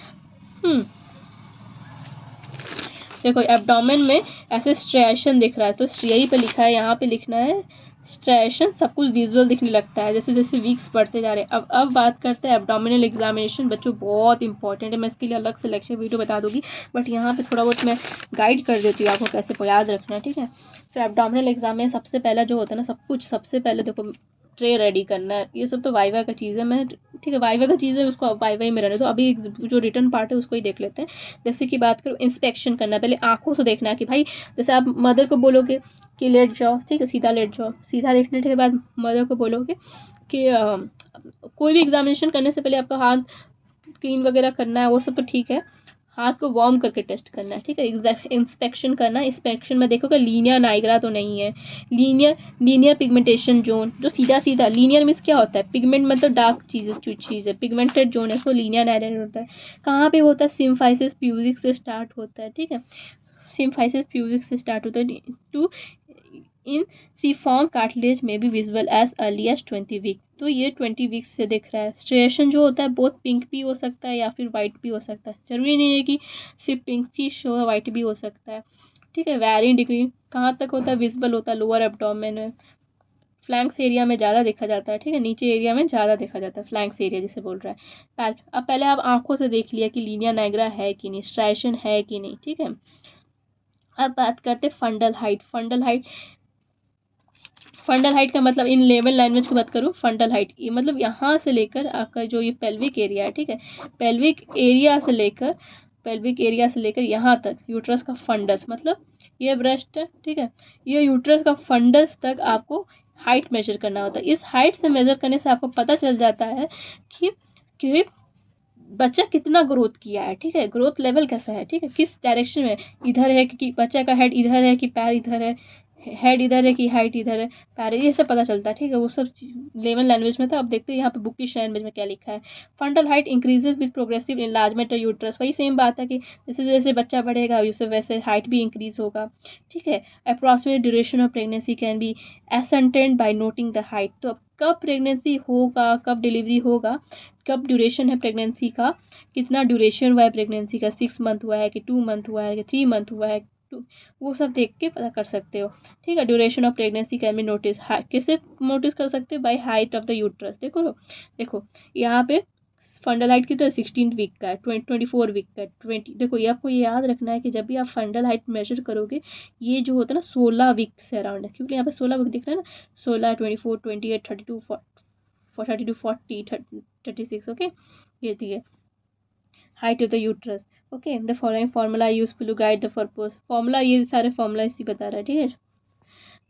देखो एब्डोमेन में ऐसे स्ट्रेशन दिख रहा है, तो यही पे लिखा है, यहाँ पे लिखना है स्ट्रेशन, सब कुछ विजुअल दिखने लगता है जैसे जैसे वीक्स बढ़ते जा रहे हैं। अब बात करते हैं एब्डोमिनल एग्जामिनेशन, बच्चों बहुत इंपॉर्टेंट है, मैं इसके लिए अलग से लेक्चर वीडियो बता दूंगी, बट यहाँ पे थोड़ा बहुत मैं गाइड कर देती हूँ आपको कैसे याद रखना है, ठीक है। तो एब्डोमिनल एग्जाम में सबसे पहला जो होता है ना, सबसे पहले देखो ट्रे रेडी करना है, ये सब तो वाइवा का चीज़ है, मैं ठीक है वाइवा का चीज़ है, उसको वाइवा ही में रहने दो। अभी जो रिटर्न पार्ट है उसको ही देख लेते हैं। जैसे कि बात करूँ, इंस्पेक्शन करना है, पहले आंखों से देखना है कि भाई, जैसे आप मदर को बोलोगे कि लेट जाओ, ठीक है, सीधा लेट जाओ, सीधा लेटने के बाद मदर को बोलोगे कि कोई भी एग्जामिनेशन करने से पहले आपका हाथ क्लीन वगैरह करना है, वो सब तो ठीक है, हाथ को वार्म करके टेस्ट करना है, ठीक है। इंस्पेक्शन करना है, इंस्पेक्शन में देखोगे लीनियर नाइग्रा तो नहीं है, लीनियर पिगमेंटेशन जोन, जो सीधा लीनियर मीन्स क्या होता है, पिगमेंट मतलब डार्क चीज़ है, पिगमेंटेड जोन है, उसको लीनियर नाइग्रा होता है। कहाँ पे होता है, सिम्फाइसिस प्यूबिक से स्टार्ट होता है, ठीक है, सिम्फाइसिस प्यूबिक से स्टार्ट होता है टू इन सीफॉर्म कार्टिलेज में भी visual as early as 20 week. तो ये 20 वीक से दिख रहा है। स्ट्रेशन जो होता है बहुत पिंक भी हो सकता है या फिर वाइट भी हो सकता है, जरूरी नहीं है कि सिर्फ पिंक ही शो है, वाइट भी हो सकता है, ठीक है। वेरिंग डिग्री कहाँ तक होता है, विजिबल होता है लोअर एब्डोमेन में, फ्लैंक्स एरिया में ज़्यादा देखा जाता है, ठीक है, नीचे एरिया में ज़्यादा देखा जाता है, फ्लैंक्स एरिया जिसे बोल रहा है। अब पहले आप आंखों से देख लिया कि लीनियर नाइग्रा है कि नहीं, स्ट्रेशन है कि नहीं, ठीक है। अब बात करते फंडल हाइट। फंडल हाइट का मतलब, इन लेवल लैंग्वेज की बात करूँ, फंडल हाइट ये मतलब यहाँ से लेकर आपका जो ये पेल्विक एरिया है, ठीक है, पेल्विक एरिया से लेकर यहाँ तक यूट्रस का फंडस, मतलब ये ब्रेस्ट है, ठीक है, ये यूट्रस का फंडस तक आपको हाइट मेजर करना होता है। इस हाइट से मेजर करने से आपको पता चल जाता है कि बच्चा कितना ग्रोथ किया है, ठीक है, ग्रोथ लेवल कैसा है, ठीक है, किस डायरेक्शन में, इधर है कि बच्चा का हेड इधर है कि पैर इधर है, हेड इधर है कि हाइट इधर है, पैर, ये सब पता चलता है, ठीक है। वो सब लेमन लैंग्वेज में था। अब देखते हैं यहाँ पे बुकिश लैंग्वेज में क्या लिखा है। Fundal height increases with progressive enlargement of uterus. वही सेम बात है कि जैसे जैसे बच्चा बढ़ेगा उससे वैसे हाइट भी इंक्रीज होगा, ठीक है। Approximate duration of pregnancy can be ascertained by noting the height. तो अब कब प्रेगनेंसी होगा, कब डिलीवरी होगा, कब ड्यूरेशन है प्रेगनेंसी का, कितना ड्यूरेशन हुआ है प्रेगनेंसी का, 6 मंथ हुआ है कि 2 मंथ हुआ है कि 3 मंथ हुआ है, वो सब देख के पता कर सकते हो, ठीक है। Duration of pregnancy can B notice, कैसे नोटिस कर सकते हैं, by height of the uterus. देखो यहाँ पे फंडल हाइट कितना 16 वीक का है, 24 वीक का है, 20। देखो ये आपको ये याद रखना है कि जब भी आप फंडल हाइट मेजर करोगे, ये जो होता है ना 16 वीक से अराउंड है, क्योंकि यहाँ पे 16 वीक दिख रहा है ना, 16, 24, 28, 32, 32, 40, 36, ओके। ये थी है height of the uterus, okay। the following formula are useful to guide the purpose। formula, ये सारे formula इसी बता रहा है, ठीक है।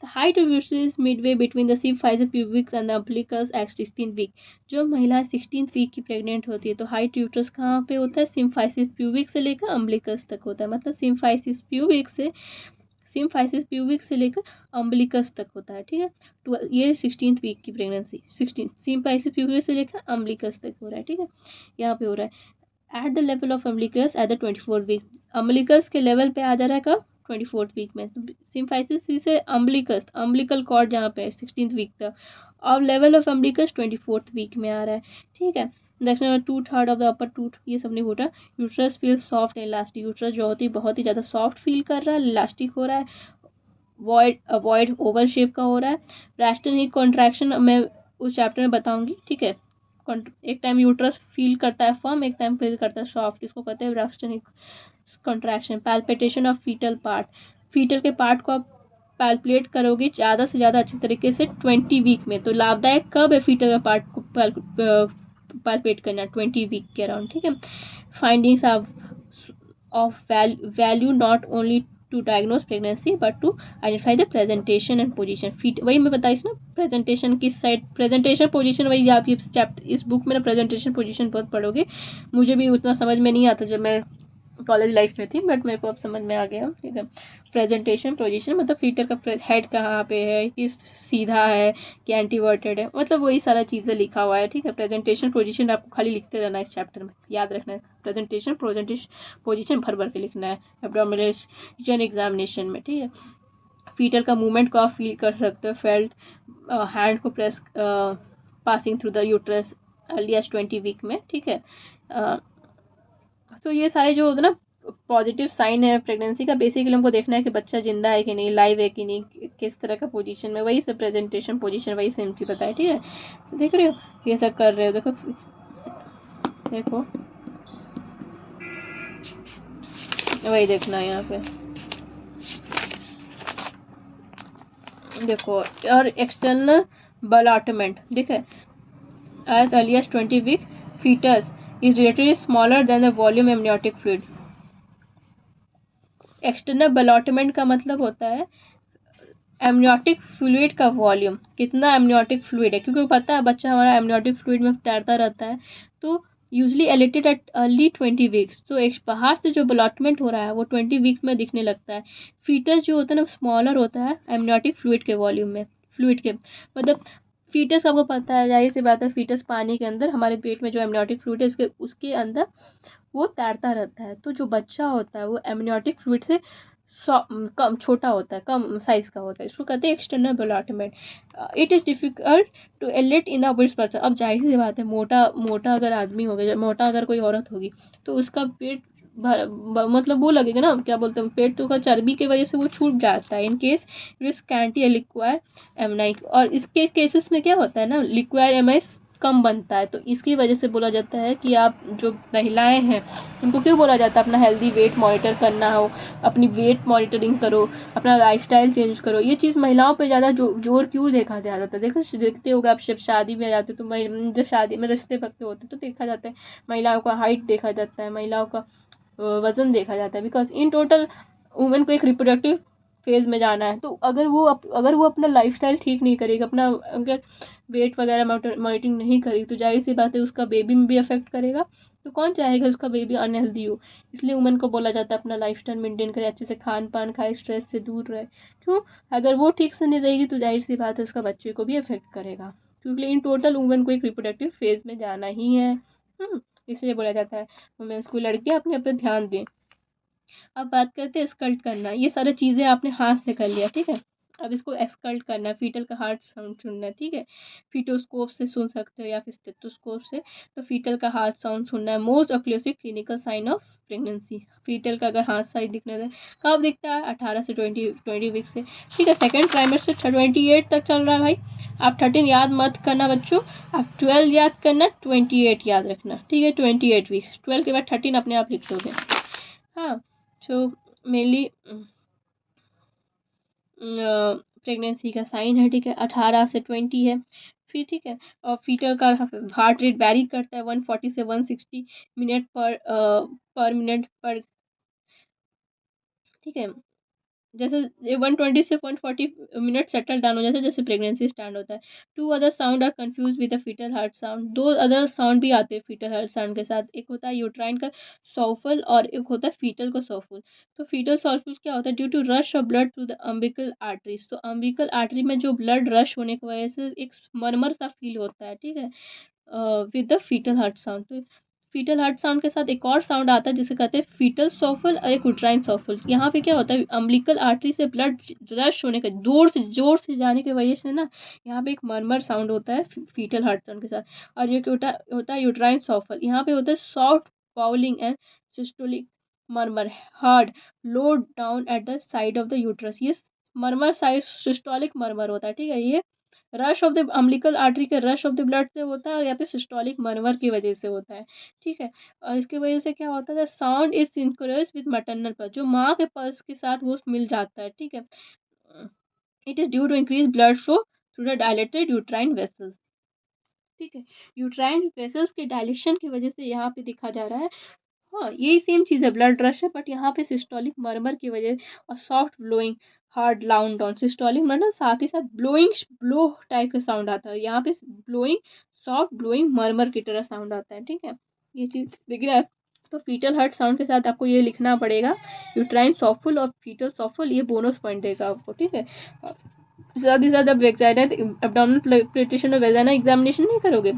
the height of uterus is midway between the symphysis pubic and the umbilicus at 16 week। जो महिला 16 वीक की प्रेग्नेंट होती है तो हाइट यूट्रस कहाँ पे होता है, सिम्फाइसिस प्यूबिक से लेकर अम्बिलिकस तक होता है। मतलब सिम्फाइसिस प्यूबिक से लेकर अम्बिलिकस तक होता है, ठीक है। तो ये 16 वीक की प्रेगनेंसी, 16 सिम्फाइसिस प्यूबिक से लेकर अम्बिलिकस तक हो रहा है, ठीक है। यहाँ पे हो रहा है at the level of umbilicus at the 24 week. Umbilicus के लेवल पे आ जा रहा है कब, 24 वीक में। तो सिम्फाइसिस से अम्बिलिकस, अम्बिलिकल कॉर्ड जहाँ पे 16 वीक तक, और लेवल ऑफ अम्बिलिकस 24 वीक में आ रहा है, ठीक है। Next number 2/3 of the upper tooth, ये सब नहीं होता। Uterus feel soft and elastic. Uterus जो होती है बहुत ही ज़्यादा सॉफ्ट फील कर रहा है, इलास्टिक हो रहा है, वॉइड ओवल शेप का हो रहा है। ब्रेस्टन हीट कॉन्ट्रैक्शन मैं उस चैप्टर में बताऊंगी, ठीक है। एक टाइम यूट्रस फील करता है फर्म, एक टाइम फील करता है सॉफ्ट, इसको कहते हैं Braxton contraction. Palpitation of foetal part, foetal के पार्ट को आप पैल्पलेट करोगे ज़्यादा से ज़्यादा अच्छे तरीके से 20 वीक में। तो लाभदायक कब है फीटल का पार्ट को पैल्पेट करना, 20 वीक के अराउंड, ठीक है। Findings of value not only to diagnose pregnancy but to identify the presentation and position. फीट वही मैं बताई ना, प्रेजेंटेशन किस साइड, प्रेजेंटेशन पोजीशन, वही आप ये चैप्टर इस बुक में ना प्रेजेंटेशन पोजीशन बहुत पढ़ोगे। मुझे भी उतना समझ में नहीं आता जब मैं कॉलेज लाइफ में थी, बट मेरे को अब समझ में आ गया, ठीक है। प्रेजेंटेशन पोजीशन मतलब फीटर का हेड कहाँ पे है, किस सीधा है कि एंटीवर्टेड है, मतलब वही सारा चीज़ें लिखा हुआ है, ठीक है। प्रेजेंटेशन पोजीशन आपको खाली लिखते रहना है, इस चैप्टर में याद रखना है। प्रेजेंटेशन पोजीशन भर भर के लिखना है एब्डोमिनेशन एग्जामिनेशन में, ठीक है। फीटर का मूवमेंट को आप फील कर सकते हो, फेल्ट हैंड को press passing through the uterus early as 20 week में, ठीक है। तो ये सारे जो होते हैं ना पॉजिटिव साइन है प्रेगनेंसी का, बेसिकली हमको देखना है कि बच्चा जिंदा है कि नहीं, लाइव है कि नहीं, किस तरह का पोजीशन में, वही सब प्रेजेंटेशन पोजीशन वही सेम चीज बताया, ठीक है। तो देख रहे हो ये सब कर रहे हो, देखो देखो वही देखना है यहाँ पे, देखो। और एक्सटर्नल बलाटमेंट, ठीक है। As early as 20 week fetus is relatively smaller than the volume amniotic fluid। External ballottement का मतलब होता है एमनियोटिक फ्लूइड का वॉल्यूम, कितना एमनियोटिक फ्लूइड है, क्योंकि पता है बच्चा हमारा एमनियोटिक फ्लूइड में तैरता रहता है, तो यूजली एलिटेड एट अर्ली 20 वीक्स। तो एक बाहर से जो बलॉटमेंट हो रहा है वो 20 वीक्स में दिखने लगता है। फीटस जो होता है ना स्मॉलर होता है एमनियोटिक फ्लूइड के वॉल्यूम में, फ्लूइड के मतलब फीटस आपको पता है, जाहिर सी बात है, फीटस पानी के अंदर, हमारे पेट में जो एमनियोटिक फ्लूइड है उसके अंदर वो तैरता रहता है। तो जो बच्चा होता है वो एमनियोटिक फ्लूइड से कम छोटा होता है, कम साइज का होता है, इसको कहते हैं external ballottement. It is difficult to elicit in the obese person. अब जाहिर सी बात है, मोटा अगर आदमी होगा, मोटा अगर कोई औरत होगी तो उसका पेट मतलब वो लगेगा ना, क्या बोलते हैं, पेट तो का चर्बी की वजह से वो छूट जाता है। इन केस रिस्क कैंटी लिक्वायर एमनाइट, और इसके केसेस में क्या होता है ना, लिक्वायर एमआई कम बनता है, तो इसकी वजह से बोला जाता है कि आप जो महिलाएं हैं उनको क्यों बोला जाता है अपना हेल्दी वेट मॉनिटर करना हो, अपनी वेट मॉनिटरिंग करो, अपना लाइफस्टाइल चेंज करो। ये चीज़ महिलाओं पे ज़्यादा जोर क्यों देखा जाता है, देखते होगा आप, जब शादी में जाते तो जब शादी में रिश्ते पक्के होते तो देखा जाता है महिलाओं का हाइट देखा जाता है, महिलाओं का वजन देखा जाता है, बिकॉज इन टोटल वुमेन को एक रिप्रोडक्टिव फेज़ में जाना है, तो अगर वो अपना लाइफस्टाइल ठीक नहीं करेगी, अपना अगर वेट वगैरह मॉनिटरिंग नहीं करेगी, तो जाहिर सी बात है उसका बेबी में भी अफेक्ट करेगा। तो कौन चाहेगा उसका बेबी अनहेल्दी हो। इसलिए वुमन को बोला जाता है अपना लाइफस्टाइल मेंटेन करे, अच्छे से खान पान खाए, स्ट्रेस से दूर रहे। क्यों? अगर वो ठीक से नहीं रहेगी तो जाहिर सी बात है उसका बच्चे को भी अफेक्ट करेगा, क्योंकि इन टोटल वुमन को एक रिप्रोडक्टिव फेज में जाना ही है। इसलिए बोला जाता है वुमेन्स को, लड़कियां अपने अपने ध्यान दें। अब बात करते हैं स्कल्ट करना। ये सारी चीज़ें आपने हाथ से कर लिया, ठीक है। अब इसको एक्सकल्ट करना है, फीटल का हार्ट साउंड सुनना है, ठीक है। फीटोस्कोप से सुन सकते हो या फिर स्टेथोस्कोप से। तो फीटल का हार्ट साउंड सुनना है, most conclusive clinical sign of pregnancy. Fetal का अगर हार्ट साइड दिखना है, कब दिखता है? 18 से 20 वीक से, ठीक है। सेकेंड ट्राइमेस्टर 28 तक चल रहा है भाई। आप 13 याद मत करना बच्चों, आप 12 याद करना, 28 याद रखना, ठीक है। 28 वीक्स, 12 के बाद 13 अपने आप लिख दोगे। हाँ, जो मेनली प्रेगनेंसी का साइन है, ठीक है। 18 से 20 है फिर, ठीक है। और फीटल का हार्ट रेट वेरी करता है 140 से 160 मिनट पर मिनट पर, ठीक है। जैसे 120 से 140 मिनट सेटल डाउन हो, जैसे जैसे प्रेगनेंसी स्टार्ट होता है। Two other sound are confuse with the fetal heart sound. दो अदर साउंड भी आते हैं फीटल हार्ट साउंड के साथ। एक होता है यूट्राइन का सॉफल और एक होता है फीटल का सॉफल। तो फीटल सॉफल क्या होता है? Due to rush of blood through the umbilical arteries. तो अम्बिकल आर्टरी में जो ब्लड रश होने की वजह से एक मरमर सा फील होता है, ठीक है, with the fetal heart sound. तो फीटल हार्ट साउंड के साथ एक और साउंड आता है जिसे कहते हैं फीटल सॉफल और एक उट्राइन सॉफल। यहाँ पे क्या होता है? अम्बिलिकल आर्टरी से ब्लड रश होने का जोर से जाने की वजह से ना, यहाँ पे एक मरमर साउंड होता है फीटल हार्ट साउंड के साथ। और ये होता है यूट्राइन सॉफल। यहाँ पे होता है soft blowing and systolic murmur, heard low down at the side of the uterus. ये मरमर साइड सिस्टोलिक मरमर होता है, ठीक है। ये rush of the umbilical artery के रश ऑफ द ब्लड से होता है, और या फिर सिस्टोलिक मरमर की वजह से होता है, ठीक है। और इसकी वजह से क्या होता है? Sound is synchronized with maternal pulse, जो माँ के पल्स के साथ वो मिल जाता है, ठीक है। It is due to increase blood flow through the dilated uterine vessels, ठीक है। यूट्राइन वेसल्स के डायलेशन की वजह से यहाँ पे दिखा जा रहा है। हाँ, यही सेम चीज़ है, ब्लड रश है, बट यहाँ पे सिस्टोलिक मरमर की वजह और सॉफ्ट ब्लोइंग हार्ड लाउंड डाउन। सिस्टोलिक मरमर साथ ही साथ ब्लोइंग ब्लो टाइप का साउंड आता है, यहाँ पे ब्लोइंग सॉफ्ट ब्लोइंग मरमर की तरह साउंड आता है, ठीक है। ये चीज़ दिख रहा है। तो फीटल हार्ट साउंड के साथ आपको ये लिखना पड़ेगा, यूट्राइन सॉफुल और फीटल सॉफुल, ये बोनस पॉइंट देगा आपको, ठीक है। साथ ही साथ अब वेजाइना एब्डोमिनल प्लेटेशन में वेजाइना एग्जामिनेशन नहीं करोगे,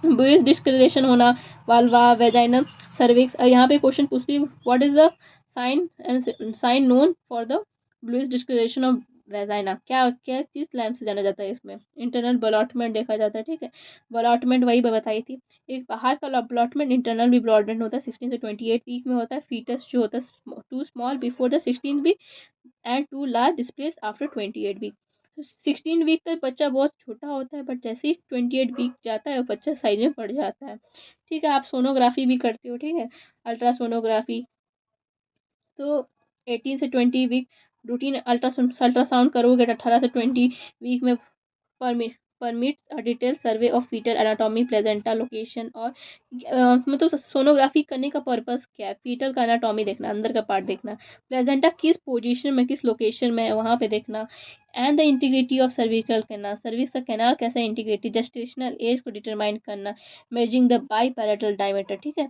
ब्लूइश डिस्कलरेशन होना, वाल्वा वेजाइनम सर्विक्स। यहाँ पे क्वेश्चन पूछती है what is the sign known for the bluish discoloration of vagina. क्या क्या चीज़ लैम्प से जाना जाता है? इसमें इंटरनल ब्लॉटमेंट देखा जाता है, ठीक है। ब्लॉटमेंट वही बताई थी। एक बाहर का ब्लॉटमेंट, इंटरनल भी ब्लॉटमेंट होता है, 16 से 28 वीक में होता है। फीटस जो होता है too small before the 16 week and too large displace after 28 week. 16 week तक बच्चा बहुत छोटा होता है, बट जैसे ही 28 वीक जाता है बच्चा साइज में बढ़ जाता है, ठीक है। आप सोनोग्राफी भी करते हो, ठीक है, अल्ट्रासोनोग्राफी। तो 18 से 20 वीक रूटीन अल्ट्रासाउंड करोगे, 18 से 20 वीक में permits a detail survey of fetal anatomy placenta location. और मतलब सोनोग्राफी करने का पर्पस क्या है? फीटल का एनाटॉमी देखना, अंदर का पार्ट देखना, प्लेजेंटा किस पोजीशन में किस लोकेशन में है वहाँ पे देखना, and the integrity of cervical canal, service का कैनाल कैसा इंटीग्रेटेड, जेस्टेशनल एज को डिटरमाइन करना, measuring the by parietal diameter, ठीक है।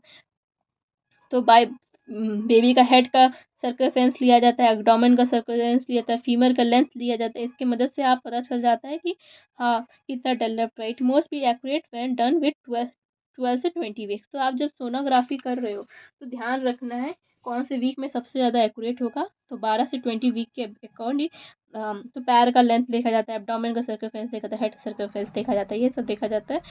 तो बाय बेबी का हेड का सर्कमफेरेंस लिया जाता है, एब्डोमेन का सर्कमफेरेंस लिया जाता है, फीमर का लेंथ लिया जाता है। इसकी मदद से आप पता चल जाता है कि हाँ कितना डेवलप्ड है। It most be accurate when done with 12 से 20 वीक। तो आप जब सोनोग्राफी कर रहे हो तो ध्यान रखना है कौन से वीक में सबसे ज़्यादा एक्यूरेट होगा। तो 12 से 20 वीक के अकॉर्डिंग तो पैर का लेंथ देखा जाता है, एब्डोमेन का सर्कमफेरेंस देखा जाता है, हेड सर्कमफेरेंस देखा जाता है, ये सब देखा जाता है।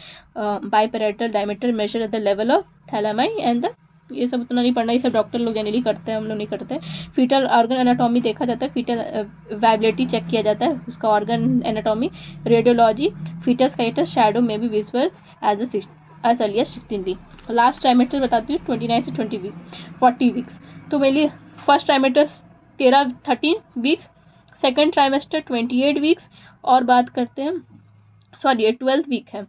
Biparietal diameter measure at the level of thalami and the, ये सब उतना नहीं पढ़ना, ये सब डॉक्टर लोग जनरली करते हैं, हम लोग नहीं करते। फीटल ऑर्गन एनाटॉमी देखा जाता है, फीटल वाइबिलिटी चेक किया जाता है, उसका organ anatomy, radiology, fetus skeletal shadow में भी visual as early as 16 week. Last trimester बताती हूँ 29 से 20 वीक 40 वीक्स। तो mainly first trimester 13 weeks, second trimester 28 weeks, और बात करते हैं सॉरी ये 12 वीक है।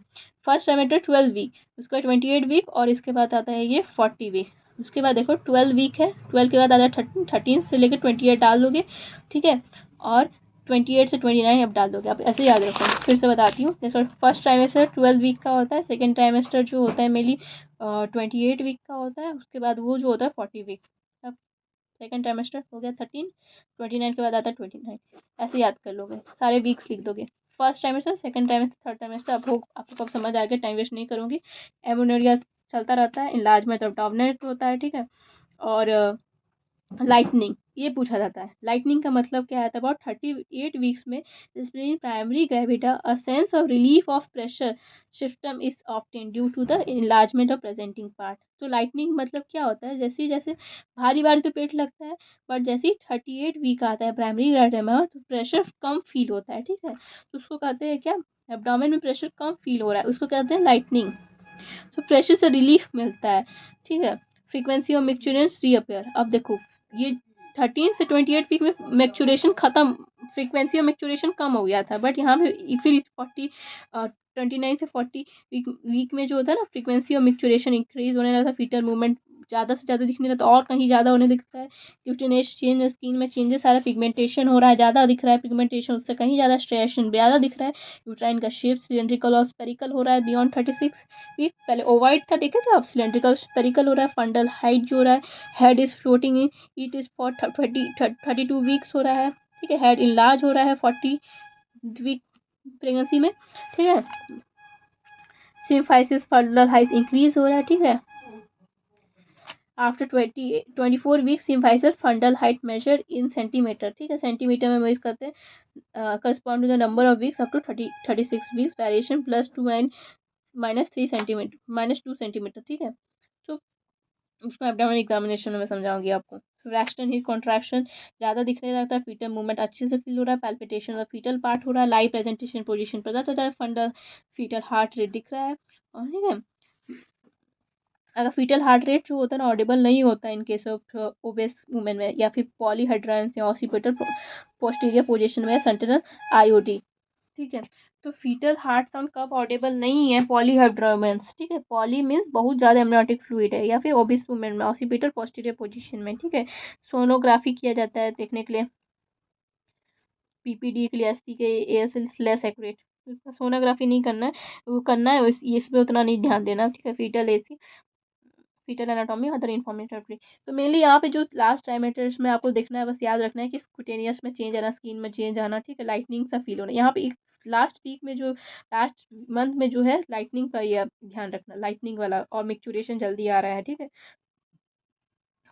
फर्स्ट ट्राइमेस्टर 12 वीक, उसका 28 वीक, और इसके बाद आता है ये 40 वीक। उसके बाद देखो 12 वीक है, 12 के बाद आ जाए 13, 13 से लेकर 28 डाल दोगे, ठीक है, और 28 से 29 अब डाल दोगे। आप ऐसे याद रखो, फिर से बताती हूँ। देखो फर्स्ट ट्राइमेस्टर 12 वीक का होता है, सेकेंड ट्राइमेस्टर जो होता है मेनली 28 वीक का होता है, उसके बाद वो जो होता है 40 वीक। अब सेकेंड ट्राइमेस्टर हो गया 13, 29 के बाद आता है 29, ऐसे याद कर लोगे, सारे वीक्स लिख दोगे। First trimester, second trimester, third trimester. आपको कब समझ आ गया, टाइम वेस्ट नहीं करूँगी। एमोनेरिया चलता रहता है, इनलार्जमेंट ऑफ डॉमिनेट होता है, ठीक है। और लाइटनिंग ये पूछा जाता है। लाइटनिंग का मतलब क्या है, अबाउट 38 वीक्स में displaying primary gravida a sense of relief of pressure system is obtain due to the enlargement of presenting part. तो लाइटनिंग मतलब क्या होता है, जैसे जैसे भारी भारी तो पेट लगता है, बट जैसे ही 38 वीक आता है प्राइमरी ग्रेविटा में, तो प्रेशर कम फील होता है, ठीक है। तो उसको कहते हैं क्या, एब्डोमेन में प्रेशर कम फील हो रहा है, उसको कहते हैं लाइटनिंग। तो प्रेशर से रिलीफ मिलता है, ठीक है। Frequency of micturition reappear. अब देखो ये 13 से 28 वीक में मैक्चुरेशन खत्म, फ्रीक्वेंसी ऑफ मैक्चुरेशन कम हो गया था, बट यहाँ पे फिर 29 से 40 वीक में जो होता है ना, फ्रीक्वेंसी ऑफ मैक्चुरेशन इंक्रीज होने लगा था, फीटल मूवमेंट ज़्यादा से ज़्यादा दिखने लगता है, और कहीं ज़्यादा होने लगता है। क्यूटिनेस चेंज, स्किन में चेंजेस आ रहा है, पिगमेंटेशन हो रहा है, ज़्यादा दिख रहा है पिगमेंटेशन, उससे कहीं ज़्यादा स्ट्रेशन ज़्यादा दिख रहा है। यूट्राइन का शेप सिलेंड्रिकल और स्पेरिकल हो रहा है बियॉन्ड 36 वीक। पहले ओवाइड था, देखे थे आप, सिलेंड्रिकल स्पेरिकल हो रहा है। फंडल हाइट जो हो रहा है, head is floating in it is for 32 weeks हो रहा है, ठीक है। हेड इनलार्ज हो रहा है 40 वीक प्रेगनेंसी में, ठीक है। सिम्फाइसिस फंडल हाइट इंक्रीज हो रहा है, ठीक है। After 24 weeks symphysis fundal height measure in centimeter, ठीक है, सेंटीमीटर में मेजर करते हैं। Correspond to the number of weeks up to 36 weeks, variation +2 -3 centimeter, -2 centimeter, ठीक है। तो उसको एब्डोमेन एग्जामिनेशन में मैं समझाऊंगी आपको। फ्रैक्शन ही कॉन्ट्रैक्शन ज़्यादा दिखने लगता है, फीटल मूवमेंट अच्छे से फील हो रहा है, पैल्पिटेशन और फीटल पार्ट हो रहा है, लाइव प्रेजेंटेशन पोजीशन पता चलता है, फंडल फीटल हार्ट रेट दिख रहा है, और ठीक है। अगर फीटल हार्ट रेट जो होता है ना ऑडिबल नहीं होता है in case of obese women में, या फिर पॉलीहाइड्रांस या ऑसिपिटल पोस्टीरियर पोजीशन में, सेंटिनल आईओटी, ठीक है। तो फीटल हार्ट साउंड कब ऑडिबल नहीं है, पॉलीहाइड्रोमेंस, ठीक है। पॉली मीन्स बहुत ज़्यादा एमनियोटिक फ्लूइड है, या फिर ओबिस वुमेन में ऑसिपिटल पोस्टीरियर पोजीशन में, ठीक है। सोनोग्राफी किया जाता है देखने के लिए, पीपीडी के लिए, एसटी के एएस लेस एक्यूरेट। सोनोग्राफी नहीं करना है, वो करना है इस पे उतना नहीं ध्यान देना, ठीक है। Fetal AC, fetal anatomy, other informative. तो मेनली यहाँ पे जो लास्ट ट्राइमेस्टर्स में आपको देखना है, बस याद रखना है कि क्यूटेनियस में चेंज आना, स्किन में चेंज आना, ठीक है। लाइटनिंग सा फील होना यहाँ पे एक लास्ट वीक में जो, लास्ट मंथ में जो है लाइटनिंग का ये ध्यान रखना, लाइटनिंग वाला, और मैक्चुरेशन जल्दी आ रहा है, ठीक है।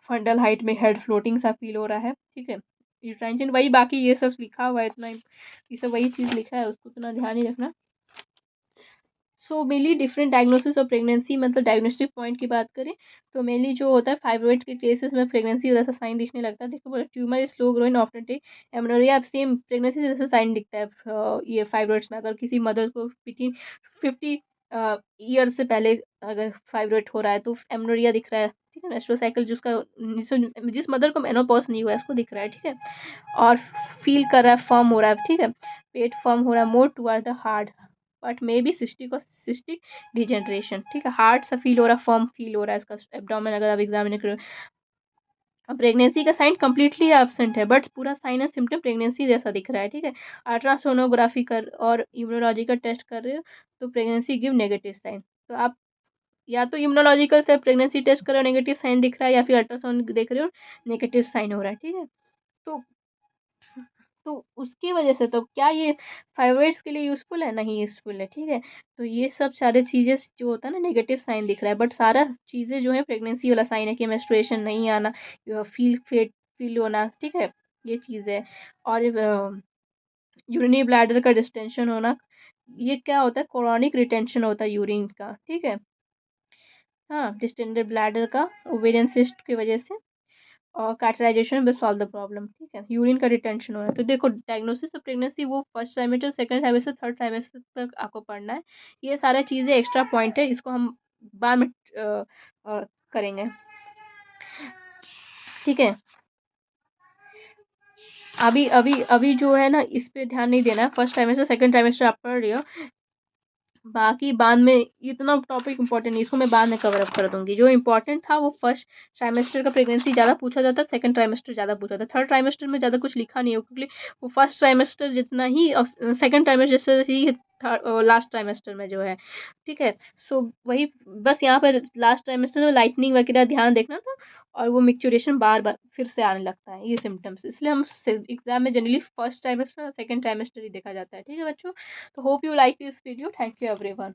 फंडल हाइट में हेड फ्लोटिंग सा फील हो रहा है, ठीक है। यूट्राइन वही, बाकी ये सब लिखा हुआ है इतना, ये सब वही चीज़ लिखा है, उसको उतना ध्यान ही रखना। So mainly different diagnosis of pregnancy, मतलब डायग्नोस्टिक पॉइंट की बात करें तो मेनली जो होता है फाइब्रॉइड के केसेस में प्रेगनेंसी जैसा साइन दिखने लगता है। देखो tumour is slow growing often take amenorrhoea, same pregnancy जैसा साइन दिखता है ये फाइब्रॉइड्स में। अगर किसी मदर को 50 ईयर से पहले अगर फाइब्रॉइड हो रहा है तो एमनोरिया दिख रहा है, ठीक है। मेस्ट्रुअल साइकिल जिस मदर को मेनोपॉज नहीं हुआ है उसको दिख रहा है, ठीक है। और फील कर रहा है, फर्म हो रहा है, ठीक है। पेट फर्म हो रहा है, more toward the hard, but may be cystic degeneration, ठीक है। हार्ड सा फील हो रहा है, फर्म फील हो रहा है इसका एब्डोमेन, अगर आप एग्जामिन करो। प्रेगनेंसी का साइन कम्प्लीटली एब्सेंट है, बट पूरा साइन एंड सिम्टम प्रेगनेंसी जैसा दिख रहा है, ठीक है। अल्ट्रासोनोग्राफी कर और इम्यूनोलॉजिकल टेस्ट कर रहे हो तो प्रेगनेंसी गिव नेगेटिव साइन। तो आप या तो इम्यूनोलॉजिकल से प्रेगनेंसी टेस्ट कर रहे हो, नेगेटिव साइन दिख रहा है, या फिर अल्ट्रासाउंड देख रहे हो, नेगेटिव साइन हो रहा है, ठीक है। तो तो उसकी वजह से तो क्या ये फाइब्रॉइड्स के लिए यूज़फुल है, नहीं यूज़फुल है, ठीक है। तो ये सब सारे चीज़ें जो होता है ना, नेगेटिव साइन दिख रहा है, बट सारा चीज़ें जो है प्रेगनेंसी वाला साइन है कि मेंस्ट्रुएशन नहीं आना, फील होना, ठीक है, ये चीज़ है। और यूरिनरी ब्लैडर का डिस्टेंशन होना, ये क्या होता है, क्रोनिक रिटेंशन होता है यूरिन का, ठीक है। हाँ, डिस्टेंडेड ब्लैडर का ओवेरियन सिस्ट की वजह से, और कैटेराइजेशन विल सॉल्व द प्रॉब्लम, ठीक है। यूरिन का रिटेंशन हो रहा है। तो देखो डायग्नोसिस ऑफ प्रेगनेंसी वो first trimester, second trimester, third trimester तक आपको पढ़ना है। ये सारे चीज़ें एक्स्ट्रा पॉइंट है, इसको हम बाद में करेंगे, ठीक है। अभी अभी अभी जो है ना, इस पे ध्यान नहीं देना है। फर्स्ट ट्राइमेस्टर सेकंड ट्राइमेस्टर आप पढ़ रही हो, बाकी बाद में इतना टॉपिक इंपॉर्टेंट नहीं, इसको मैं बाद में कवर अप कर दूंगी। जो इंपॉर्टेंट था वो फर्स्ट ट्राइमेस्टर का प्रेगनेंसी ज़्यादा पूछा जाता है, सेकंड ट्राइमेस्टर ज़्यादा पूछा जाता है, थर्ड ट्राइमेस्टर में ज़्यादा कुछ लिखा नहीं है क्योंकि वो फर्स्ट ट्राइमेस्टर जितना ही सेकंड ट्राइमेस्टर जैसे ही लास्ट ट्राइमेस्टर में जो है, ठीक है। सो वही बस यहाँ पर लास्ट ट्राइमेस्टर में लाइटनिंग वगैरह ध्यान देखना था, और वो मिक्चुरेशन बार बार फिर से आने लगता है, ये सिम्टम्स, इसलिए हम एग्जाम में जनरली फर्स्ट ट्राइमेस्टर और सेकंड ट्राइमेस्टर ही देखा जाता है, ठीक है बच्चों। तो hope you like this video, thank you everyone.